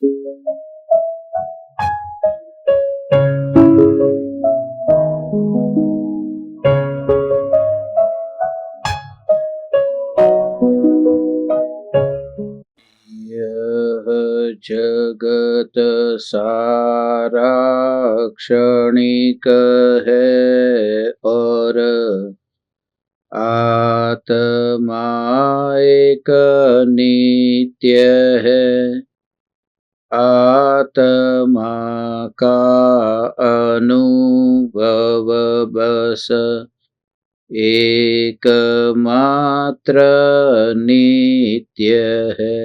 यह जगत सारा क्षणिक है और आत्मा एक नित्य है। आत्मा का अनुभव बस एकमात्र नित्य है।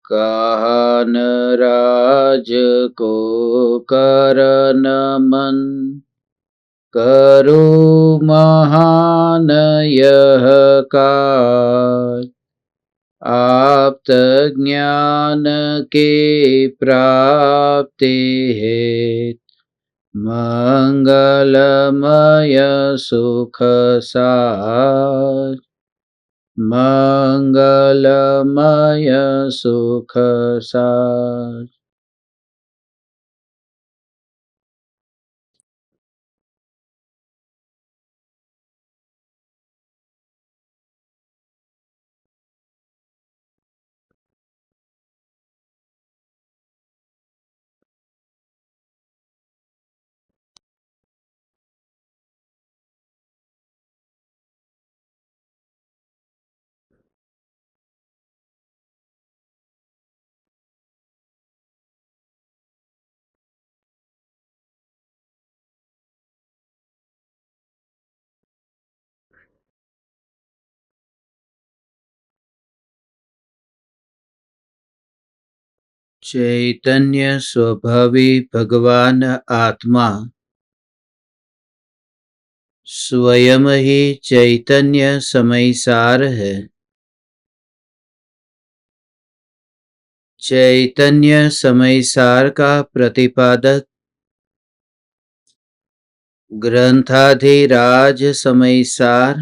काहन राज को करन मन, करो महान यह काज। आप्त ज्ञान के प्राप्ति हेत, मंगलमय सुख साज। मंगलमय सुख साज। चैतन्य स्वभावी भगवान आत्मा स्वयं ही चैतन्य समयसार है। चैतन्य समयसार का प्रतिपादक ग्रंथाधिराज समयसार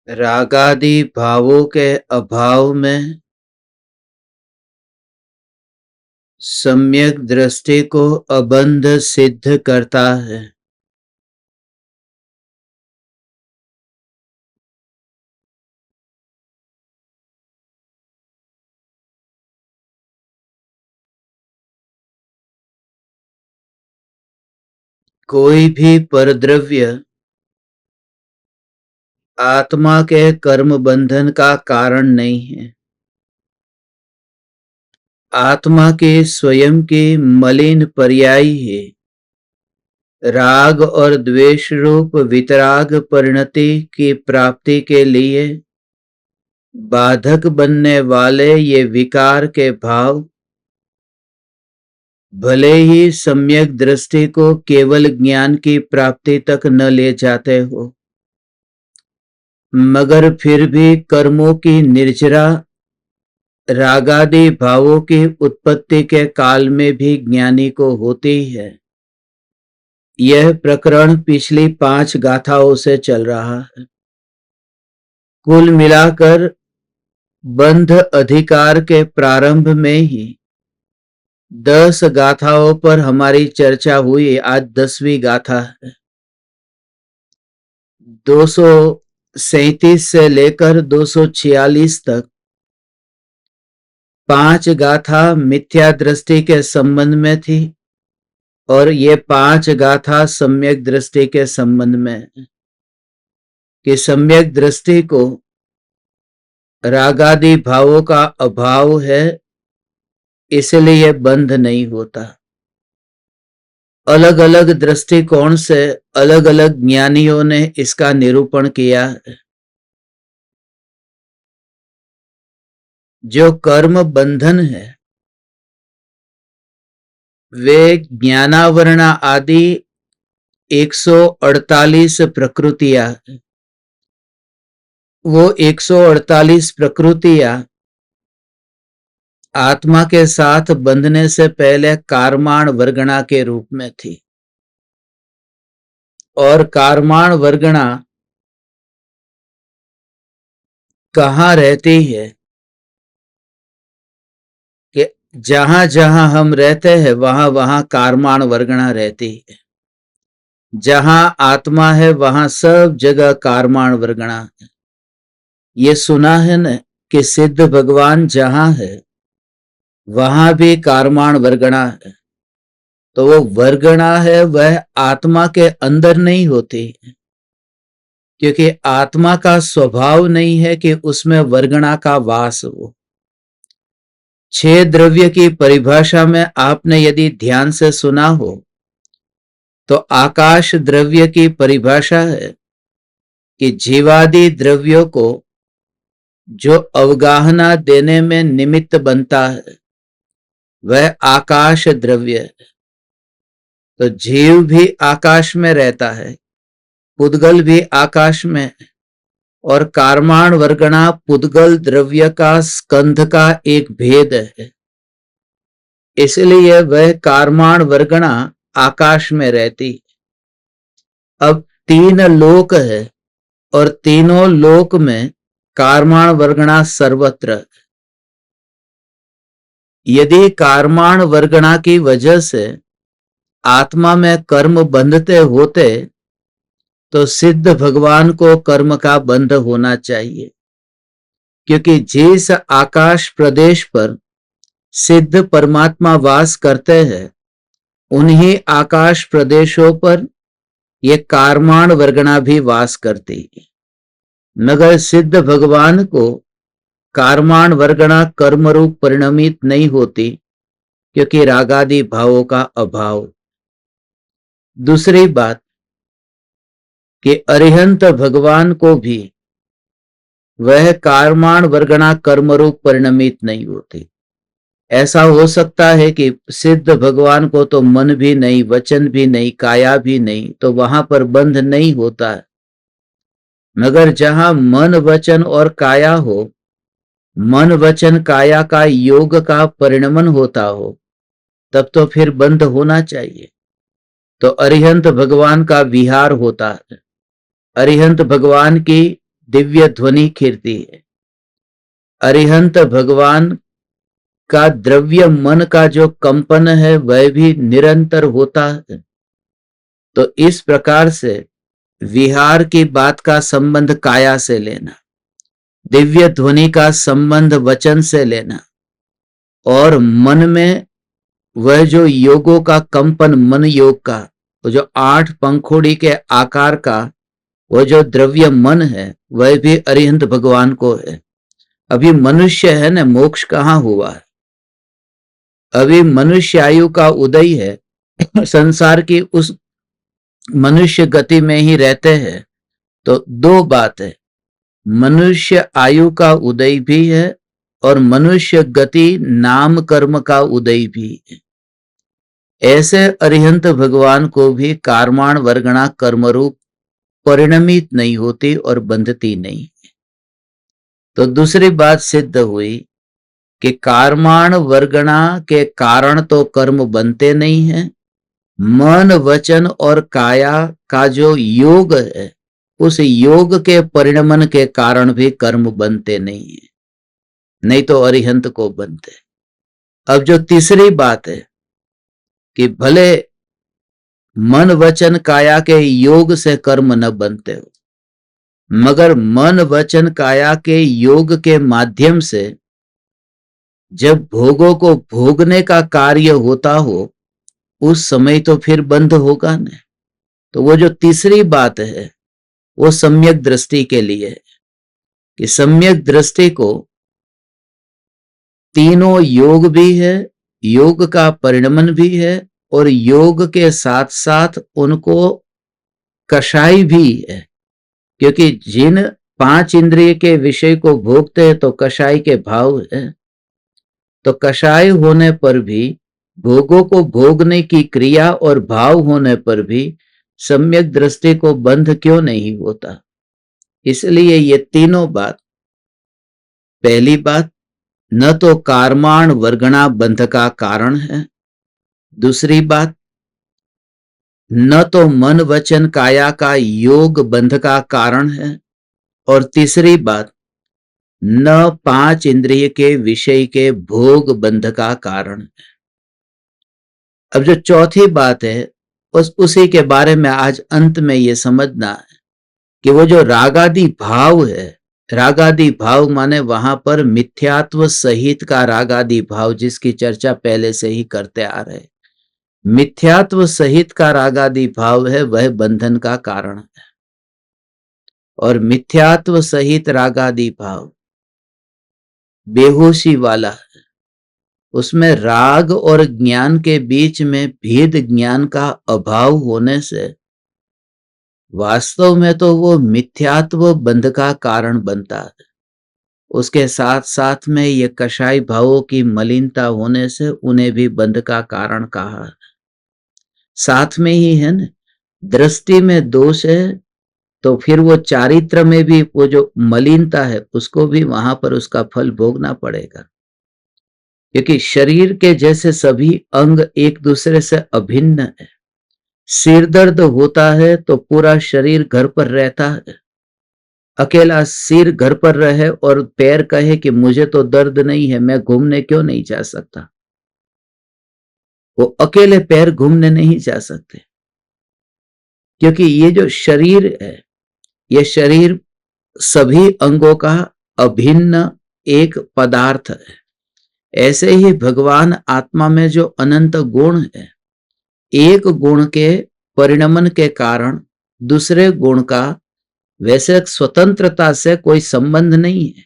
रागादि भावों के अभाव में सम्यक दृष्टि को अबंध सिद्ध करता है। कोई भी परद्रव्य आत्मा के कर्म बंधन का कारण नहीं है। आत्मा के स्वयं की मलिन पर्यायी है। राग और द्वेष रूप वितराग परिणति की प्राप्ति के लिए बाधक बनने वाले ये विकार के भाव भले ही सम्यक दृष्टि को केवल ज्ञान की प्राप्ति तक न ले जाते हो, मगर फिर भी कर्मों की निर्जरा रागादि भावों की उत्पत्ति के काल में भी ज्ञानी को होती है। यह प्रकरण पिछली 5 गाथाओं से चल रहा है। कुल मिलाकर बंध अधिकार के प्रारंभ में ही 10 गाथाओं पर हमारी चर्चा हुई। आज 10वीं गाथा है। 237 से लेकर 246 तक 5 गाथा मिथ्या दृष्टि के संबंध में थी और ये 5 गाथा सम्यक दृष्टि के संबंध में है कि सम्यक दृष्टि को रागादि भावों का अभाव है, इसलिए बंध नहीं होता। अलग अलग दृष्टिकोण से अलग अलग ज्ञानियों ने इसका निरूपण किया है। जो कर्म बंधन है वे ज्ञानावरणा आदि 148 प्रकृतियां, वो 148 प्रकृतियां आत्मा के साथ बंधने से पहले कारमाण वर्गणा के रूप में थी और कारमाण वर्गणा कहाँ रहती है कि जहां जहां हम रहते हैं वहां वहां कारमाण वर्गणा रहती है। जहां आत्मा है वहां सब जगह कारमाण वर्गणा है। ये सुना है न कि सिद्ध भगवान जहां है वहां भी कारमाण वर्गणा है। तो वो वर्गणा है वह आत्मा के अंदर नहीं होती, क्योंकि आत्मा का स्वभाव नहीं है कि उसमें वर्गणा का वास हो। 6 द्रव्य की परिभाषा में आपने यदि ध्यान से सुना हो तो आकाश द्रव्य की परिभाषा है कि जीवादि द्रव्यों को जो अवगाहना देने में निमित्त बनता है वह आकाश द्रव्य है। तो जीव भी आकाश में रहता है, पुद्गल भी आकाश में है, और कारमाण वर्गणा पुद्गल द्रव्य का स्कंध का एक भेद है। इसलिए वह कारमाण वर्गणा आकाश में रहती। अब 3 लोक है और तीनों लोक में कारमाण वर्गणा सर्वत्र। यदि कारमाण वर्गणा की वजह से आत्मा में कर्म बंधते होते तो सिद्ध भगवान को कर्म का बंध होना चाहिए, क्योंकि जिस आकाश प्रदेश पर सिद्ध परमात्मा वास करते हैं उन्हीं आकाश प्रदेशों पर ये कारमाण वर्गणा भी वास करती है। मगर सिद्ध भगवान को कारमाण वर्गणा कर्मरूप परिणमित नहीं होती, क्योंकि रागादि भावों का अभाव। दूसरी बात कि अरिहंत भगवान को भी वह कारमाण वर्गणा कर्मरूप परिणमित नहीं होती। ऐसा हो सकता है कि सिद्ध भगवान को तो मन भी नहीं, वचन भी नहीं, काया भी नहीं, तो वहां पर बंध नहीं होता है। मगर जहां मन वचन और काया हो, मन वचन काया का योग का परिणमन होता हो, तब तो फिर बंध होना चाहिए। तो अरिहंत भगवान का विहार होता है, अरिहंत भगवान की दिव्य ध्वनि खिरती है, अरिहंत भगवान का द्रव्य मन का जो कंपन है वह भी निरंतर होता है। तो इस प्रकार से विहार की बात का संबंध काया से लेना, दिव्य ध्वनि का संबंध वचन से लेना, और मन में वह जो योगों का कंपन, मन योग का, वो जो 8 पंखुड़ी के आकार का वो जो द्रव्य मन है वह भी अरिहंत भगवान को है। अभी मनुष्य है ना, मोक्ष कहाँ हुआ है? अभी मनुष्य आयु का उदय है, संसार की उस मनुष्य गति में ही रहते हैं। तो 2 बात है, मनुष्य आयु का उदय भी है और मनुष्य गति नाम कर्म का उदय भी है। ऐसे अरिहंत भगवान को भी कारमाण वर्गणा कर्मरूप परिणमित नहीं होती और बंधती नहीं है। तो दूसरी बात सिद्ध हुई कि कारमाण वर्गणा के कारण तो कर्म बनते नहीं है, मन वचन और काया का जो योग है उस योग के परिणमन के कारण भी कर्म बनते नहीं है, नहीं तो अरिहंत को बनते। अब जो तीसरी बात है कि भले मन वचन काया के योग से कर्म न बनते हो, मगर मन वचन काया के योग के माध्यम से जब भोगों को भोगने का कार्य होता हो उस समय तो फिर बंध होगा न। तो वो जो तीसरी बात है वो सम्यक दृष्टि के लिए है कि सम्यक दृष्टि को तीनों योग भी है, योग का परिणमन भी है, और योग के साथ साथ उनको कषाय भी है, क्योंकि जिन 5 इंद्रिय के विषय को भोगते हैं तो कषाय के भाव है। तो कषाय होने पर भी, भोगों को भोगने की क्रिया और भाव होने पर भी सम्यक दृष्टि को बंध क्यों नहीं होता? इसलिए ये तीनों बात, पहली बात न तो कारमाण वर्गणा बंध का कारण है, दूसरी बात न तो मन वचन काया का योग बंध का कारण है, और तीसरी बात न पांच इंद्रिय के विषय के भोग बंध का कारण। अब जो चौथी बात है उसी के बारे में आज अंत में ये समझना है कि वो जो रागादि भाव है, रागादि भाव माने वहां पर मिथ्यात्व सहित का रागादि भाव, जिसकी चर्चा पहले से ही करते आ रहे। मिथ्यात्व सहित का रागादि भाव है, वह बंधन का कारण है। और मिथ्यात्व सहित रागादि भाव बेहोशी वाला है। उसमें राग और ज्ञान के बीच में भेद ज्ञान का अभाव होने से वास्तव में तो वो मिथ्यात्व बंध का कारण बनता है। उसके साथ साथ में ये कषाय भावों की मलिनता होने से उन्हें भी बंध का कारण कहा। साथ में ही है ना, दृष्टि में दोष है तो फिर वो चारित्र में भी वो जो मलिनता है उसको भी वहां पर उसका फल भोगना पड़ेगा। क्योंकि शरीर के जैसे सभी अंग एक दूसरे से अभिन्न है। सिर दर्द होता है तो पूरा शरीर घर पर रहता है। अकेला सिर घर पर रहे और पैर कहे कि मुझे तो दर्द नहीं है, मैं घूमने क्यों नहीं जा सकता, वो अकेले पैर घूमने नहीं जा सकते। क्योंकि ये जो शरीर है, ये शरीर सभी अंगों का अभिन्न एक पदार्थ है। ऐसे ही भगवान आत्मा में जो अनंत गुण है, एक गुण के परिणमन के कारण दूसरे गुण का वैसे स्वतंत्रता से कोई संबंध नहीं है,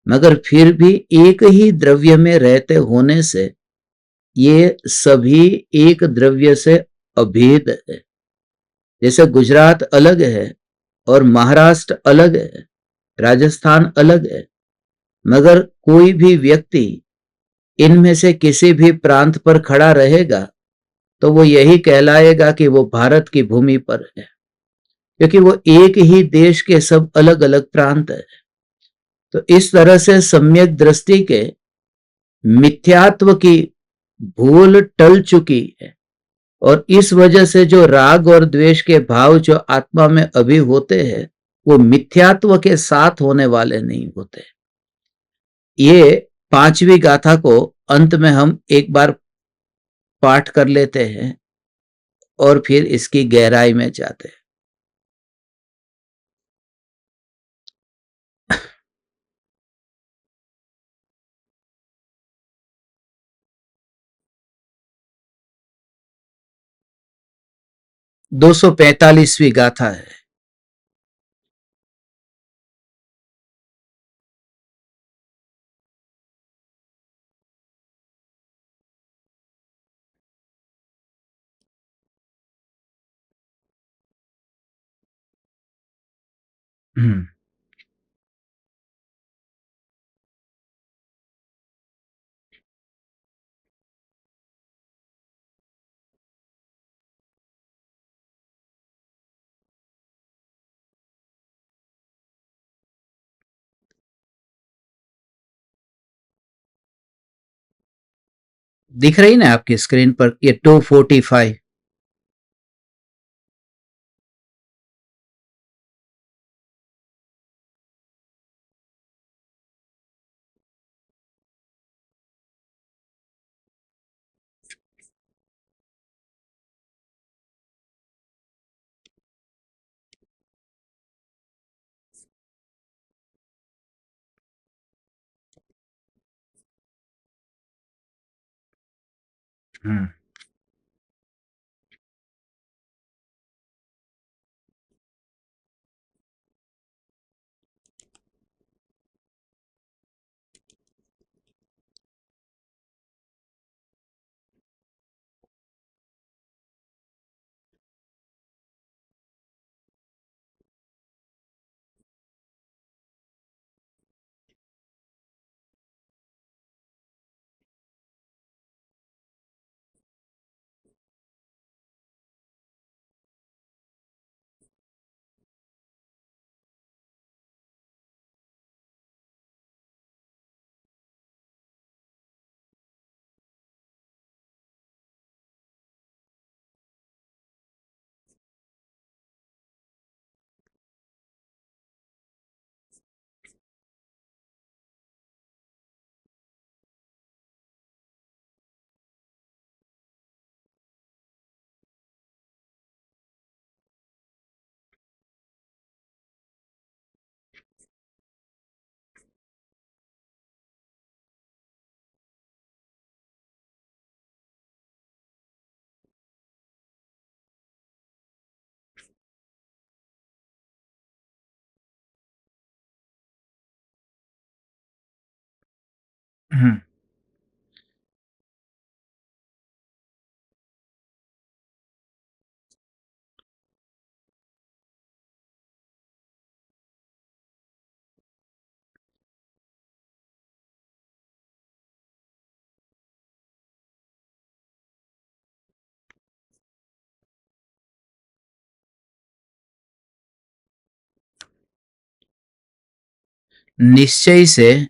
मगर फिर भी एक ही द्रव्य में रहते होने से ये सभी एक द्रव्य से अभेद है। जैसे गुजरात अलग है और महाराष्ट्र अलग है, राजस्थान अलग है, मगर कोई भी व्यक्ति इनमें से किसी भी प्रांत पर खड़ा रहेगा तो वो यही कहलाएगा कि वो भारत की भूमि पर है, क्योंकि वो एक ही देश के सब अलग अलग प्रांत है। तो इस तरह से सम्यक दृष्टि के मिथ्यात्व की भूल टल चुकी है। और इस वजह से जो राग और द्वेष के भाव जो आत्मा में अभी होते हैं, वो मिथ्यात्व के साथ होने वाले नहीं होते। ये पांचवी गाथा को अंत में हम एक बार पाठ कर लेते हैं और फिर इसकी गहराई में जाते हैं। 245वीं गाथा है। हम्म। दिख रही ना आपकी स्क्रीन पर ये 245। हम्म। हम्म। निश्चय से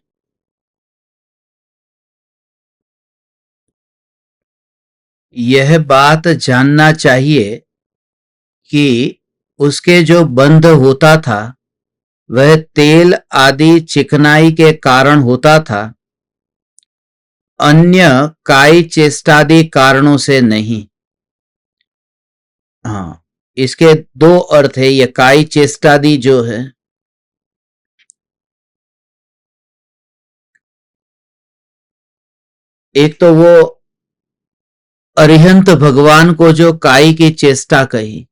यह बात जानना चाहिए कि उसके जो बंध होता था वह तेल आदि चिकनाई के कारण होता था, अन्य काई चेष्टादि कारणों से नहीं। हाँ, इसके दो अर्थ है। ये काई चेष्टादि जो है, एक तो वो अरिहंत भगवान को जो काई की चेष्टा कही,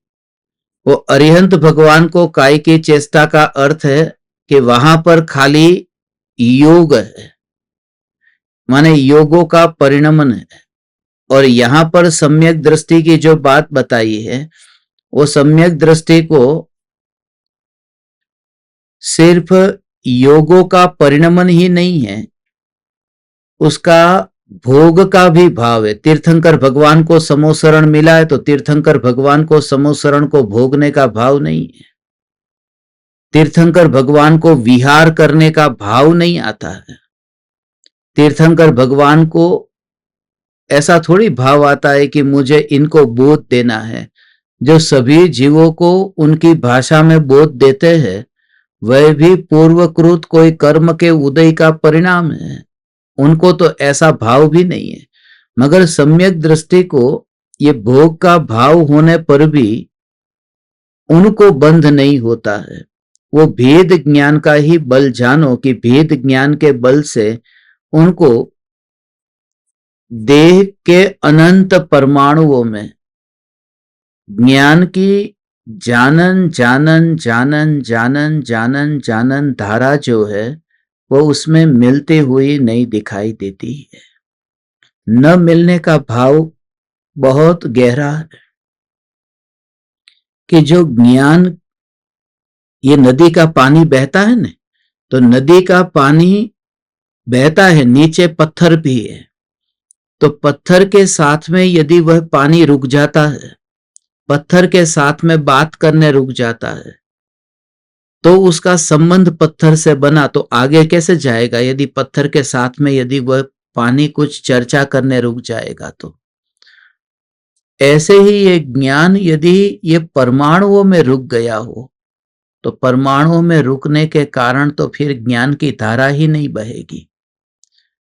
वो अरिहंत भगवान को काई की चेष्टा का अर्थ है कि वहां पर खाली योग है, माने योगों का परिणमन है। और यहां पर सम्यक दृष्टि की जो बात बताई है, वो सम्यक दृष्टि को सिर्फ योगों का परिणमन ही नहीं है, उसका भोग का भी भाव है। तीर्थंकर भगवान को समोसरण मिला है तो तीर्थंकर भगवान को समोसरण को भोगने का भाव नहीं है। तीर्थंकर भगवान को विहार करने का भाव नहीं आता है। तीर्थंकर भगवान को ऐसा थोड़ी भाव आता है कि मुझे इनको बोध देना है। जो सभी जीवों को उनकी भाषा में बोध देते हैं, वह भी पूर्वकृत कोई कर्म के उदय का परिणाम है। उनको तो ऐसा भाव भी नहीं है। मगर सम्यक दृष्टि को ये भोग का भाव होने पर भी उनको बंध नहीं होता है। वो भेद ज्ञान का ही बल जानो कि भेद ज्ञान के बल से उनको देह के अनंत परमाणुओं में ज्ञान की जानन जानन जानन जानन जानन जानन धारा जो है, वो उसमें मिलती हुई नहीं दिखाई देती है। न मिलने का भाव बहुत गहरा है कि जो ज्ञान, ये नदी का पानी बहता है ना, तो नदी का पानी बहता है, नीचे पत्थर भी है। तो पत्थर के साथ में यदि वह पानी रुक जाता है, पत्थर के साथ में बात करने रुक जाता है, तो उसका संबंध पत्थर से बना, तो आगे कैसे जाएगा? यदि पत्थर के साथ में यदि वह पानी कुछ चर्चा करने रुक जाएगा तो। ऐसे ही ये ज्ञान यदि ये परमाणुओं में रुक गया हो, तो परमाणुओं में रुकने के कारण तो फिर ज्ञान की धारा ही नहीं बहेगी।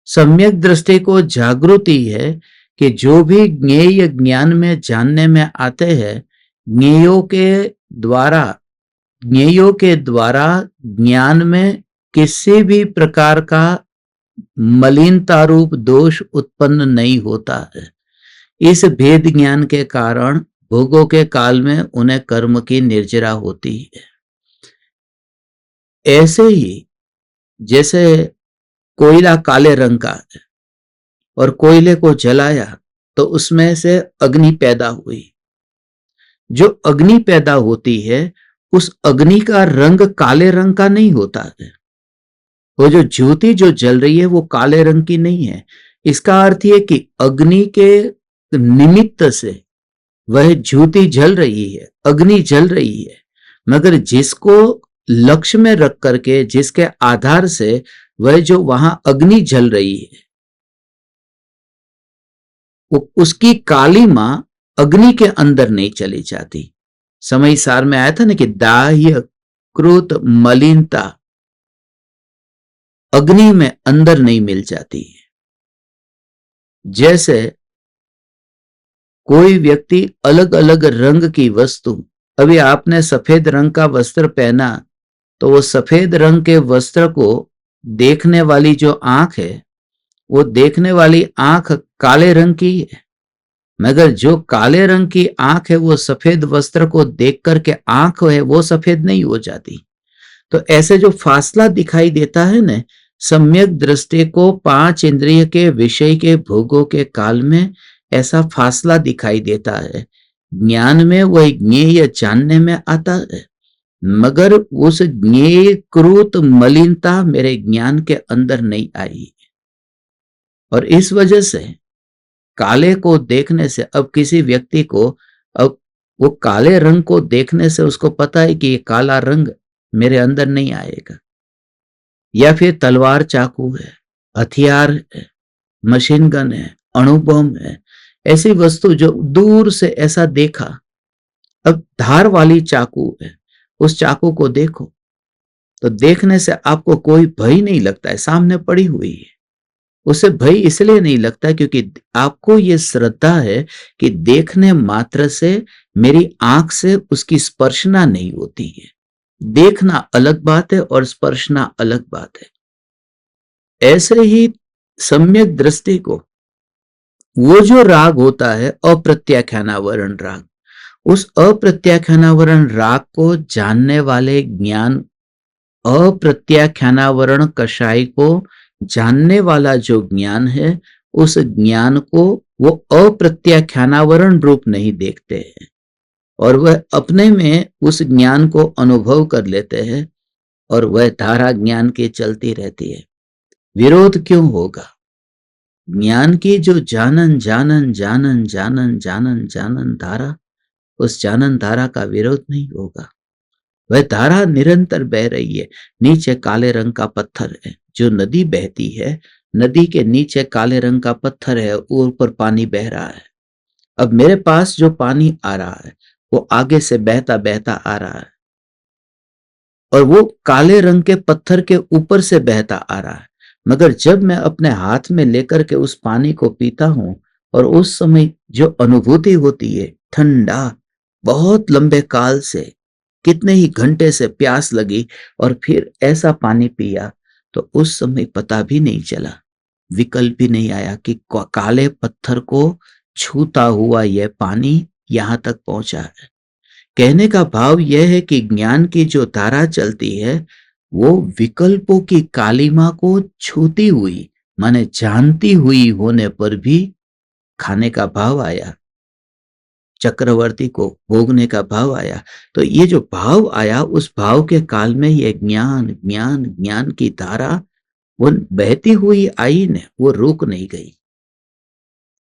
सम्यक दृष्टि को जागृति है कि जो भी ज्ञेय ज्ञान में जानने में आते हैं, ज्ञेयों के द्वारा ज्ञान में किसी भी प्रकार का मलिनता रूप दोष उत्पन्न नहीं होता है। इस भेद ज्ञान के कारण भोगों के काल में उन्हें कर्म की निर्जरा होती है। ऐसे ही जैसे कोयला काले रंग का है और कोयले को जलाया तो उसमें से अग्नि पैदा हुई। जो अग्नि पैदा होती है, उस अग्नि का रंग काले रंग का नहीं होता है। वो जो ज्योति जो जल रही है वो काले रंग की नहीं है। इसका अर्थ यह कि अग्नि के निमित्त से वह ज्योति जल रही है, अग्नि जल रही है, मगर जिसको लक्ष्य में रख करके, जिसके आधार से वह जो वहां अग्नि जल रही है, उसकी कालीमा अग्नि के अंदर नहीं चली जाती। समय सार में आया था ना कि दाह्य कृत मलिनता अग्नि में अंदर नहीं मिल जाती है। जैसे कोई व्यक्ति अलग अलग रंग की वस्तु, अभी आपने सफेद रंग का वस्त्र पहना, तो वो सफेद रंग के वस्त्र को देखने वाली जो आंख है, वो देखने वाली आंख काले रंग की है, मगर जो काले रंग की आंख है वो सफेद वस्त्र को देख करके आंख है वो सफेद नहीं हो जाती। तो ऐसे जो फासला दिखाई देता है ना, सम्यक दृष्टि को पांच इंद्रिय के विषय के भोगों के काल में ऐसा फासला दिखाई देता है। ज्ञान में वह ज्ञेय जानने में आता है, मगर उस ज्ञेयकृत मलिनता मेरे ज्ञान के अंदर नहीं आई। और इस वजह से काले को देखने से, अब किसी व्यक्ति को, अब वो काले रंग को देखने से उसको पता है कि ये काला रंग मेरे अंदर नहीं आएगा। या फिर तलवार चाकू है, हथियार है, मशीन गन है, अणु बम है, ऐसी वस्तु जो दूर से ऐसा देखा। अब धार वाली चाकू है, उस चाकू को देखो तो देखने से आपको कोई भय नहीं लगता है, सामने पड़ी हुई है। उसे भय इसलिए नहीं लगता क्योंकि आपको यह श्रद्धा है कि देखने मात्र से मेरी आंख से उसकी स्पर्शना नहीं होती है। देखना अलग बात है और स्पर्शना अलग बात है। ऐसे ही सम्यक दृष्टि को वो जो राग होता है अप्रत्याख्यानावरण राग, उस अप्रत्याख्यानावरण राग को जानने वाले ज्ञान, अप्रत्याख्यानावरण कषाय को जानने वाला जो ज्ञान है, उस ज्ञान को वो अप्रत्याख्यानावरण रूप नहीं देखते हैं और वह अपने में उस ज्ञान को अनुभव कर लेते हैं और वह धारा ज्ञान की चलती रहती है। विरोध क्यों होगा? ज्ञान की जो जानन जानन जानन जानन जानन जानन धारा, उस जानन धारा का विरोध नहीं होगा। वह धारा निरंतर बह रही है। नीचे काले रंग का पत्थर है, जो नदी बहती है, नदी के नीचे काले रंग का पत्थर है, ऊपर पानी बह रहा है। अब मेरे पास जो पानी आ रहा है वो आगे से बहता बहता आ रहा है और वो काले रंग के पत्थर के ऊपर से बहता आ रहा है। मगर जब मैं अपने हाथ में लेकर के उस पानी को पीता हूं और उस समय जो अनुभूति होती है, ठंडा, बहुत लंबे काल से, कितने ही घंटे से प्यास लगी और फिर ऐसा पानी पिया, तो उस समय पता भी नहीं चला, विकल्प भी नहीं आया कि काले पत्थर को छूता हुआ यह पानी यहां तक पहुंचा है। कहने का भाव यह है कि ज्ञान की जो धारा चलती है वो विकल्पों की कालिमा को छूती हुई, माने जानती हुई होने पर भी खाने का भाव आया, चक्रवर्ती को भोगने का भाव आया। तो ये जो भाव आया, उस भाव के काल में ये ज्ञान ज्ञान ज्ञान की धारा वो बहती हुई आई ने, वो रुक नहीं गई।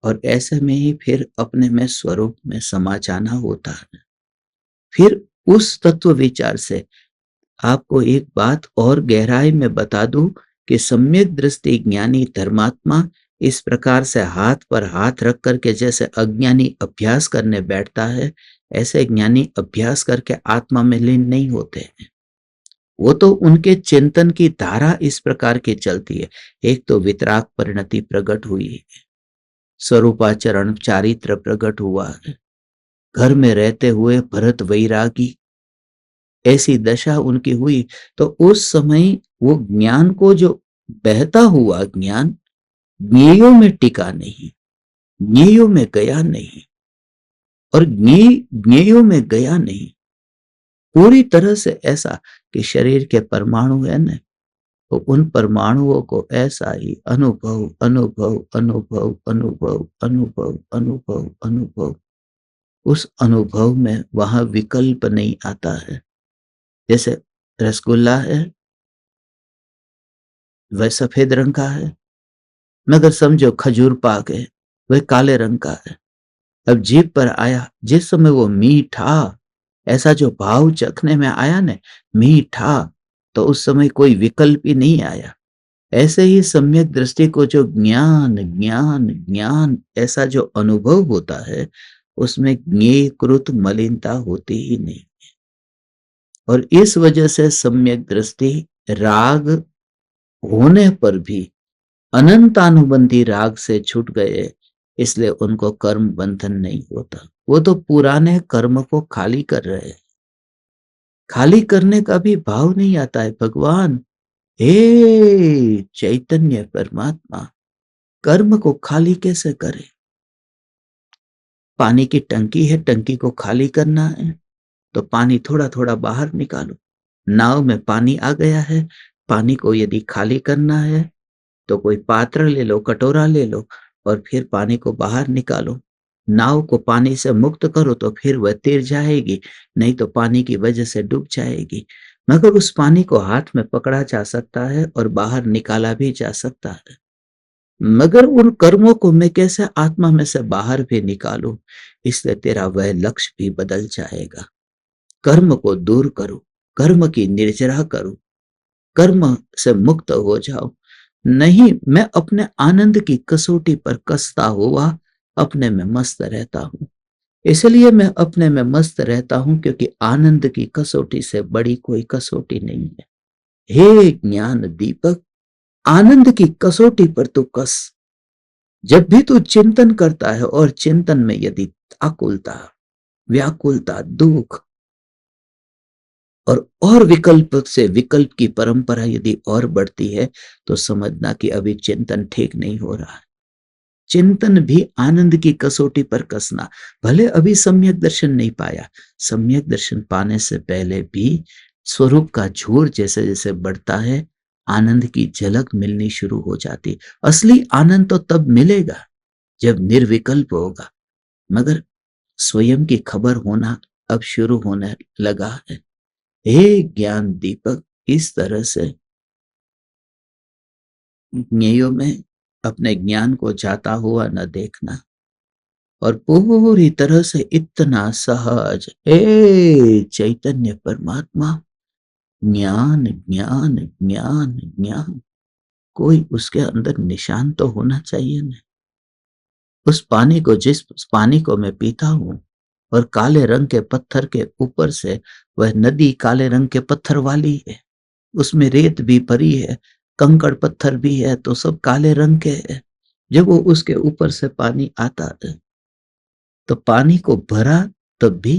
और ऐसे में ही फिर अपने में स्वरूप में समा जाना होता है। फिर उस तत्व विचार से आपको एक बात और गहराई में बता दूं कि सम्यक दृष्टि ज्ञानी धर्मात्मा इस प्रकार से हाथ पर हाथ रख करके जैसे अज्ञानी अभ्यास करने बैठता है, ऐसे ज्ञानी अभ्यास करके आत्मा में लीन नहीं होते हैं। वो तो उनके चिंतन की धारा इस प्रकार की चलती है। एक तो वितराग परिणति प्रकट हुई है, स्वरूपाचरण चारित्र प्रकट हुआ है, घर में रहते हुए भरत वैरागी, ऐसी दशा उनकी हुई। तो उस समय वो ज्ञान को, जो बहता हुआ ज्ञान ज्ञेयों में टिका नहीं, ज्ञेयों में गया नहीं, और ज्ञेयों में गया नहीं पूरी तरह से, ऐसा कि शरीर के परमाणु है ना, तो उन परमाणुओं को ऐसा ही अनुभव अनुभव अनुभव अनुभव अनुभव अनुभव अनुभव, उस अनुभव में वहां विकल्प नहीं आता है। जैसे रसगुल्ला है, वह सफेद रंग का है, मगर समझो खजूर पाक है, वह काले रंग का है। अब जीभ पर आया, जिस समय वो मीठा, ऐसा जो भाव चखने में आया ना, मीठा, तो उस समय कोई विकल्प ही नहीं आया। ऐसे ही सम्यक दृष्टि को जो ज्ञान ज्ञान ज्ञान ऐसा जो अनुभव होता है, उसमें ज्ञेयकृत मलिनता होती ही नहीं। और इस वजह से सम्यक दृष्टि राग होने पर भी अनंतानुबंधी राग से छूट गए, इसलिए उनको कर्म बंधन नहीं होता। वो तो पुराने कर्म को खाली कर रहे हैं। खाली करने का भी भाव नहीं आता है। भगवान, हे चैतन्य परमात्मा, कर्म को खाली कैसे करें? पानी की टंकी है, टंकी को खाली करना है तो पानी थोड़ा थोड़ा बाहर निकालो। नाव में पानी आ गया है, पानी को यदि खाली करना है तो कोई पात्र ले लो, कटोरा ले लो और फिर पानी को बाहर निकालो। नाव को पानी से मुक्त करो तो फिर वह तिर जाएगी, नहीं तो पानी की वजह से डूब जाएगी। मगर उस पानी को हाथ में पकड़ा जा सकता है और बाहर निकाला भी जा सकता है। मगर उन कर्मों को मैं कैसे आत्मा में से बाहर भी निकालूं, इसलिए तेरा वह लक्ष्य भी बदल जाएगा। कर्म को दूर करो, कर्म की निर्जरा करो, कर्म से मुक्त हो जाओ। नहीं, मैं अपने आनंद की कसौटी पर कसता हुआ अपने में मस्त रहता हूं। इसलिए मैं अपने में मस्त रहता हूं क्योंकि आनंद की कसौटी से बड़ी कोई कसौटी नहीं है। हे ज्ञान दीपक, आनंद की कसौटी पर तू कस। जब भी तू चिंतन करता है और चिंतन में यदि आकुलता, व्याकुलता, दुख और विकल्प से विकल्प की परंपरा यदि और बढ़ती है तो समझना कि अभी चिंतन ठीक नहीं हो रहा है। चिंतन भी आनंद की कसौटी पर कसना। भले अभी सम्यक दर्शन नहीं पाया, सम्यक दर्शन पाने से पहले भी स्वरूप का झूर जैसे जैसे बढ़ता है, आनंद की झलक मिलनी शुरू हो जाती। असली आनंद तो तब मिलेगा जब निर्विकल्प होगा, मगर स्वयं की खबर होना अब शुरू होने लगा है। हे ज्ञान दीपक, इस तरह से ज्ञेयों में अपने ज्ञान को जाता हुआ न देखना और पूरी तरह से इतना सहज, ए चैतन्य परमात्मा, ज्ञान ज्ञान ज्ञान ज्ञान, कोई उसके अंदर निशान तो होना चाहिए ना। उस पानी को, जिस पानी को मैं पीता हूं और काले रंग के पत्थर के ऊपर से वह नदी काले रंग के पत्थर वाली है, उसमें रेत भी भरी है, कंकड़ पत्थर भी है, तो सब काले रंग के है। जब वो उसके ऊपर से पानी आता है तो पानी को भरा, तब भी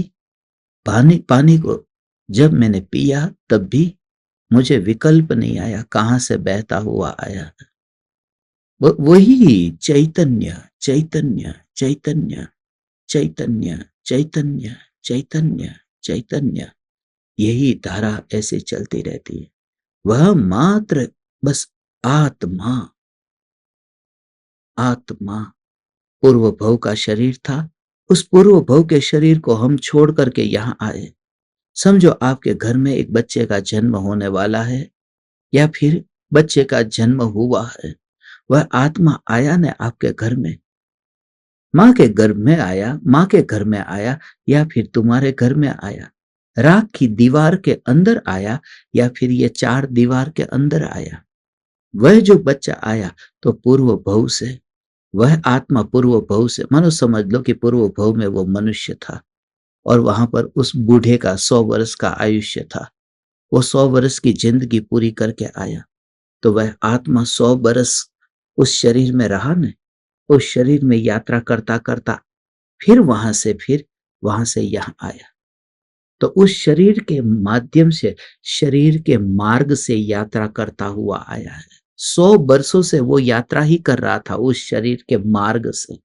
पानी पानी को जब मैंने पिया तब भी मुझे विकल्प नहीं आया, कहां से बहता हुआ आया। वही चैतन्य चैतन्य चैतन्य चैतन्य चैतन्य चैतन्य चैतन्य, यही धारा ऐसे चलती रहती है। वह मात्र बस आत्मा, आत्मा पूर्व भव का शरीर था। उस पूर्व भव के शरीर को हम छोड़ करके यहां आए। समझो आपके घर में एक बच्चे का जन्म होने वाला है या फिर बच्चे का जन्म हुआ है। वह आत्मा आया ने आपके घर में, माँ के गर्भ में आया, माँ के घर में आया या फिर तुम्हारे घर में आया, राख की दीवार के अंदर आया या फिर ये चार दीवार के अंदर आया। वह जो बच्चा आया तो पूर्व भव से, वह आत्मा पूर्व भव से, मानो समझ लो कि पूर्व भव में वो मनुष्य था और वहां पर उस बूढ़े का 100 वर्ष का आयुष्य था। वो 100 वर्ष की जिंदगी पूरी करके आया तो वह आत्मा 100 वर्ष उस शरीर में रहा न, उस शरीर में यात्रा करता करता फिर वहां से यहाँ आया। तो उस शरीर के माध्यम से, शरीर के मार्ग से यात्रा करता हुआ आया है। 100 वर्षों से वो यात्रा ही कर रहा था उस शरीर के मार्ग से।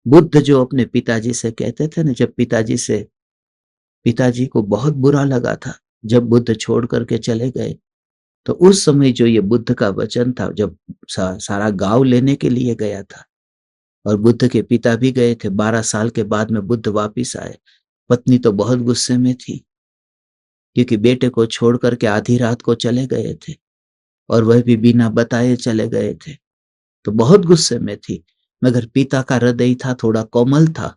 बुद्ध जो अपने पिताजी से कहते थे ना, जब पिताजी को बहुत बुरा लगा था जब बुद्ध छोड़ करके चले गए, तो उस समय जो ये बुद्ध का वचन था, जब सारा गांव लेने के लिए गया था और बुद्ध के पिता भी गए थे, 12 साल के बाद में बुद्ध वापिस आए। पत्नी तो बहुत गुस्से में थी क्योंकि बेटे को छोड़ करके आधी रात को चले गए थे और वह भी बिना बताए चले गए थे, तो बहुत गुस्से में थी। मगर पिता का हृदय था, थोड़ा कोमल था,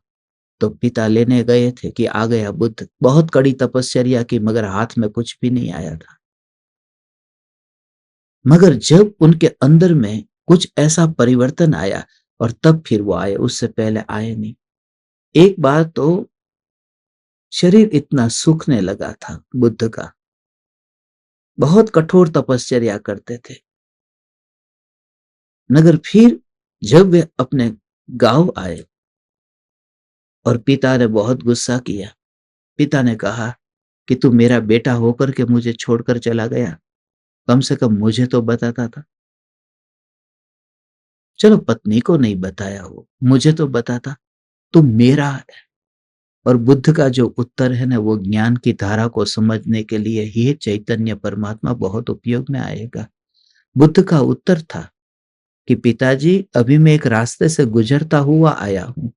तो पिता लेने गए थे कि आ गया बुद्ध। बहुत कड़ी तपस्या की मगर हाथ में कुछ भी नहीं आया था। मगर जब उनके अंदर में कुछ ऐसा परिवर्तन आया और तब फिर वो आए, उससे पहले आए नहीं। एक बार तो शरीर इतना सूखने लगा था बुद्ध का, बहुत कठोर तपस्या करते थे, मगर फिर जब वे अपने गांव आए और पिता ने बहुत गुस्सा किया, पिता ने कहा कि तू मेरा बेटा होकर के मुझे छोड़कर चला गया, कम से कम मुझे तो बताता था। चलो पत्नी को नहीं बताया हो, मुझे तो बताता, तू मेरा है, और बुद्ध का जो उत्तर है ना, वो ज्ञान की धारा को समझने के लिए ही चैतन्य परमात्मा बहुत उपयोग में आएगा। बुद्ध का उत्तर था कि पिताजी, अभी मैं एक रास्ते से गुजरता हुआ आया हूं,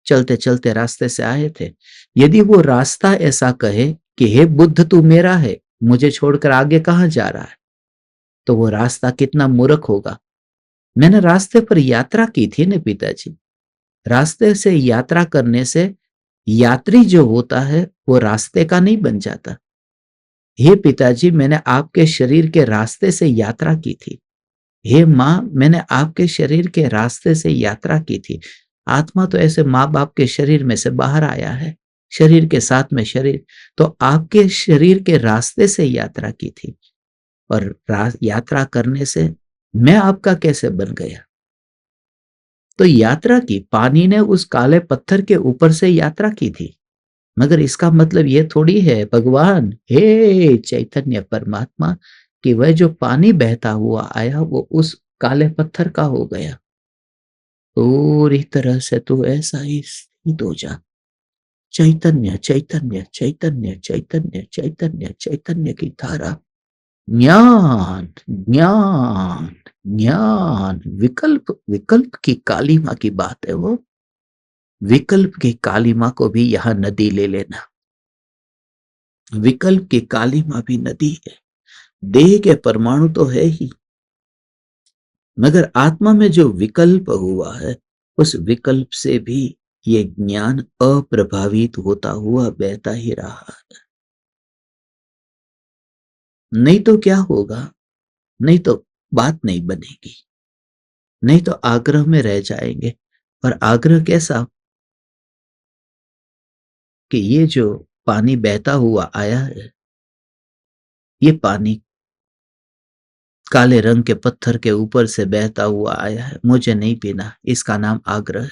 चलते चलते रास्ते से आए थे। यदि वो रास्ता ऐसा कहे कि हे बुद्ध तू मेरा है, मुझे छोड़कर आगे कहां जा रहा है, तो वो रास्ता कितना मूर्ख होगा। मैंने रास्ते पर यात्रा की थी ना पिताजी। रास्ते से यात्रा करने से यात्री जो होता है वो रास्ते का नहीं बन जाता। हे पिताजी, मैंने आपके शरीर के रास्ते से यात्रा की थी। हे माँ, मैंने आपके शरीर के रास्ते से यात्रा की थी। आत्मा तो ऐसे माँ बाप के शरीर में से बाहर आया है, शरीर के साथ में शरीर, तो आपके शरीर के रास्ते से यात्रा की थी। और यात्रा करने से मैं आपका कैसे बन गया? तो यात्रा की, पानी ने उस काले पत्थर के ऊपर से यात्रा की थी। मगर इसका मतलब ये थोड़ी है भगवान, हे चैतन्य परमात्मा, कि वह जो पानी बहता हुआ आया वो उस काले पत्थर का हो गया। पूरी तरह से तू ऐसा ही स्थित हो जा। चैतन्य चैतन्य चैतन्य चैतन्य चैतन्य चैतन्य की धारा, ज्ञान ज्ञान ज्ञान, विकल्प विकल्प की कालीमा की बात है वो। विकल्प की कालीमा को भी यहां नदी ले लेना। विकल्प की कालीमा भी नदी है। देह के परमाणु तो है ही, मगर आत्मा में जो विकल्प हुआ है उस विकल्प से भी ये ज्ञान अप्रभावित होता हुआ बहता ही रहा है। नहीं तो क्या होगा? नहीं तो बात नहीं बनेगी, नहीं तो आग्रह में रह जाएंगे। और आग्रह कैसा? कि ये जो पानी बहता हुआ आया है, ये पानी काले रंग के पत्थर के ऊपर से बहता हुआ आया है, मुझे नहीं पीना, इसका नाम आग्रह है।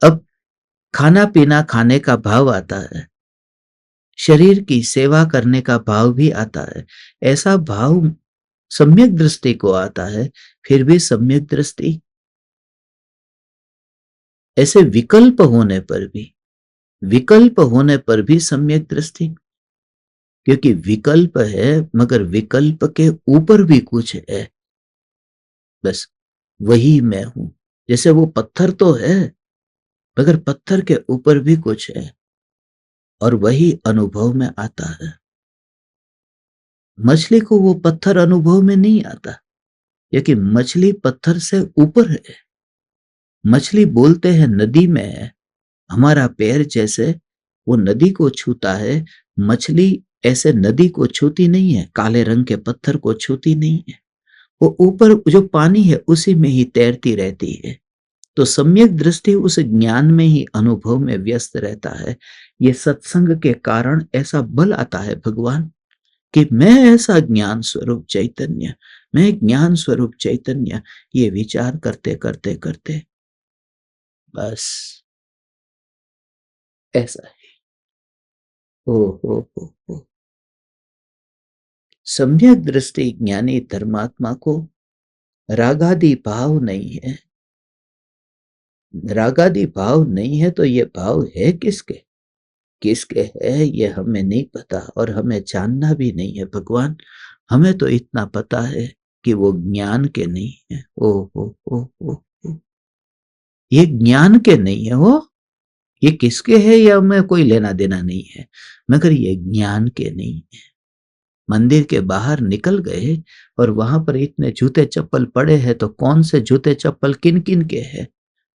अब खाना पीना खाने का भाव आता है, शरीर की सेवा करने का भाव भी आता है। ऐसा भाव सम्यक दृष्टि को आता है, फिर भी सम्यक दृष्टि, ऐसे विकल्प होने पर भी सम्यक दृष्टि, क्योंकि विकल्प है मगर विकल्प के ऊपर भी कुछ है, बस वही मैं हूं। जैसे वो पत्थर तो है मगर पत्थर के ऊपर भी कुछ है, और वही अनुभव में आता है। मछली को वो पत्थर अनुभव में नहीं आता, क्योंकि मछली पत्थर से ऊपर है। मछली बोलते हैं नदी में है, हमारा पैर जैसे वो नदी को छूता है, मछली ऐसे नदी को छूती नहीं है, काले रंग के पत्थर को छूती नहीं है। वो ऊपर जो पानी है उसी में ही तैरती रहती है। तो सम्यक दृष्टि उस ज्ञान में ही अनुभव में व्यस्त रहता है। ये सत्संग के कारण ऐसा बल आता है भगवान, कि मैं ऐसा ज्ञान स्वरूप चैतन्य, मैं ज्ञान स्वरूप चैतन्य, ये विचार करते करते करते बस ऐसा है। ओ हो। सम्यक दृष्टि ज्ञानी धर्मात्मा को रागादि भाव नहीं है। रागादि भाव नहीं है तो ये भाव है किसके? किसके है ये हमें नहीं पता, और हमें जानना भी नहीं है भगवान। हमें तो इतना पता है कि वो ज्ञान के नहीं है। ओ हो। ये ज्ञान के नहीं है वो, ये किसके है ये हमें कोई लेना देना नहीं है, मगर ये ज्ञान के नहीं है। मंदिर के बाहर निकल गए और वहां पर इतने जूते चप्पल पड़े हैं, तो कौन से जूते चप्पल किन किन के हैं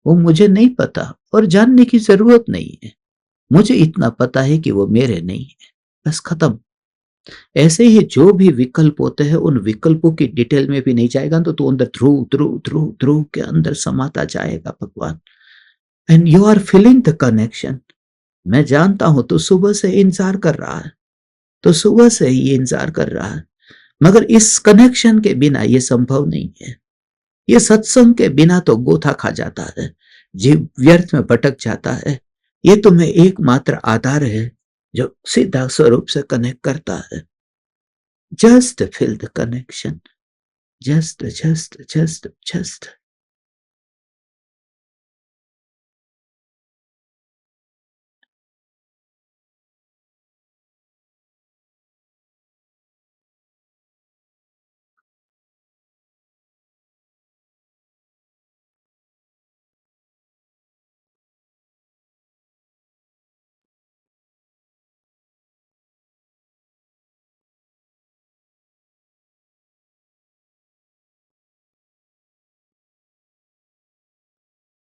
वो मुझे नहीं पता, और जानने की जरूरत नहीं है। मुझे इतना पता है कि वो मेरे नहीं है, बस खत्म। ऐसे ही जो भी विकल्प होते हैं उन विकल्पों की डिटेल में भी नहीं जाएगा तो तू अंदर ध्रुव ध्रुव ध्रुव ध्रुव के अंदर समाता जाएगा भगवान। And you are feeling the connection. मैं जानता हूं तो सुबह से इंतजार कर रहा है, तो सुबह से ही इंतजार कर रहा है, मगर इस कनेक्शन के बिना ये संभव नहीं है। ये सत्संग के बिना तो गोथा खा जाता है, जीव व्यर्थ में भटक जाता है। ये तुम्हें एकमात्र आधार है जो सीधा स्वरूप से कनेक्ट करता है। Just feel the connection, just.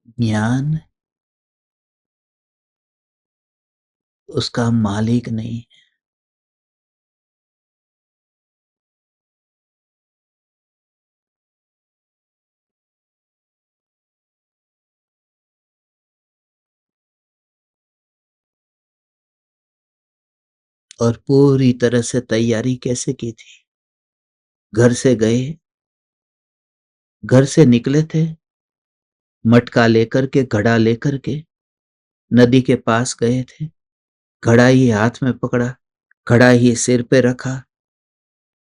ज्ञान उसका मालिक नहीं है। और पूरी तरह से तैयारी कैसे की थी? घर से गए, घर से निकले थे, मटका लेकर के, घड़ा लेकर के नदी के पास गए थे, घड़ा ही हाथ में पकड़ा, घड़ा ही सिर पे रखा,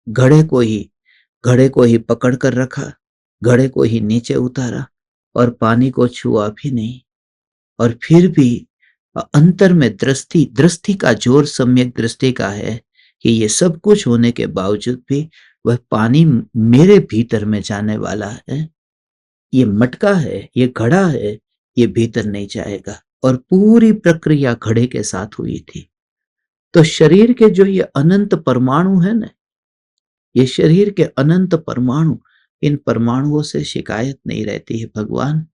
घड़े को ही घड़े को ही पकड़ कर रखा, घड़े को ही नीचे उतारा और पानी को छुआ भी नहीं। और फिर भी अंतर में दृष्टि दृष्टि का जोर सम्यक दृष्टि का है कि ये सब कुछ होने के बावजूद भी वह पानी मेरे भीतर में जाने वाला है। ये मटका है, ये घड़ा है, ये भीतर नहीं जाएगा। और पूरी प्रक्रिया घड़े के साथ हुई थी। तो शरीर के जो ये अनंत परमाणु है ना, ये शरीर के अनंत परमाणु, इन परमाणुओं से शिकायत नहीं रहती है भगवान।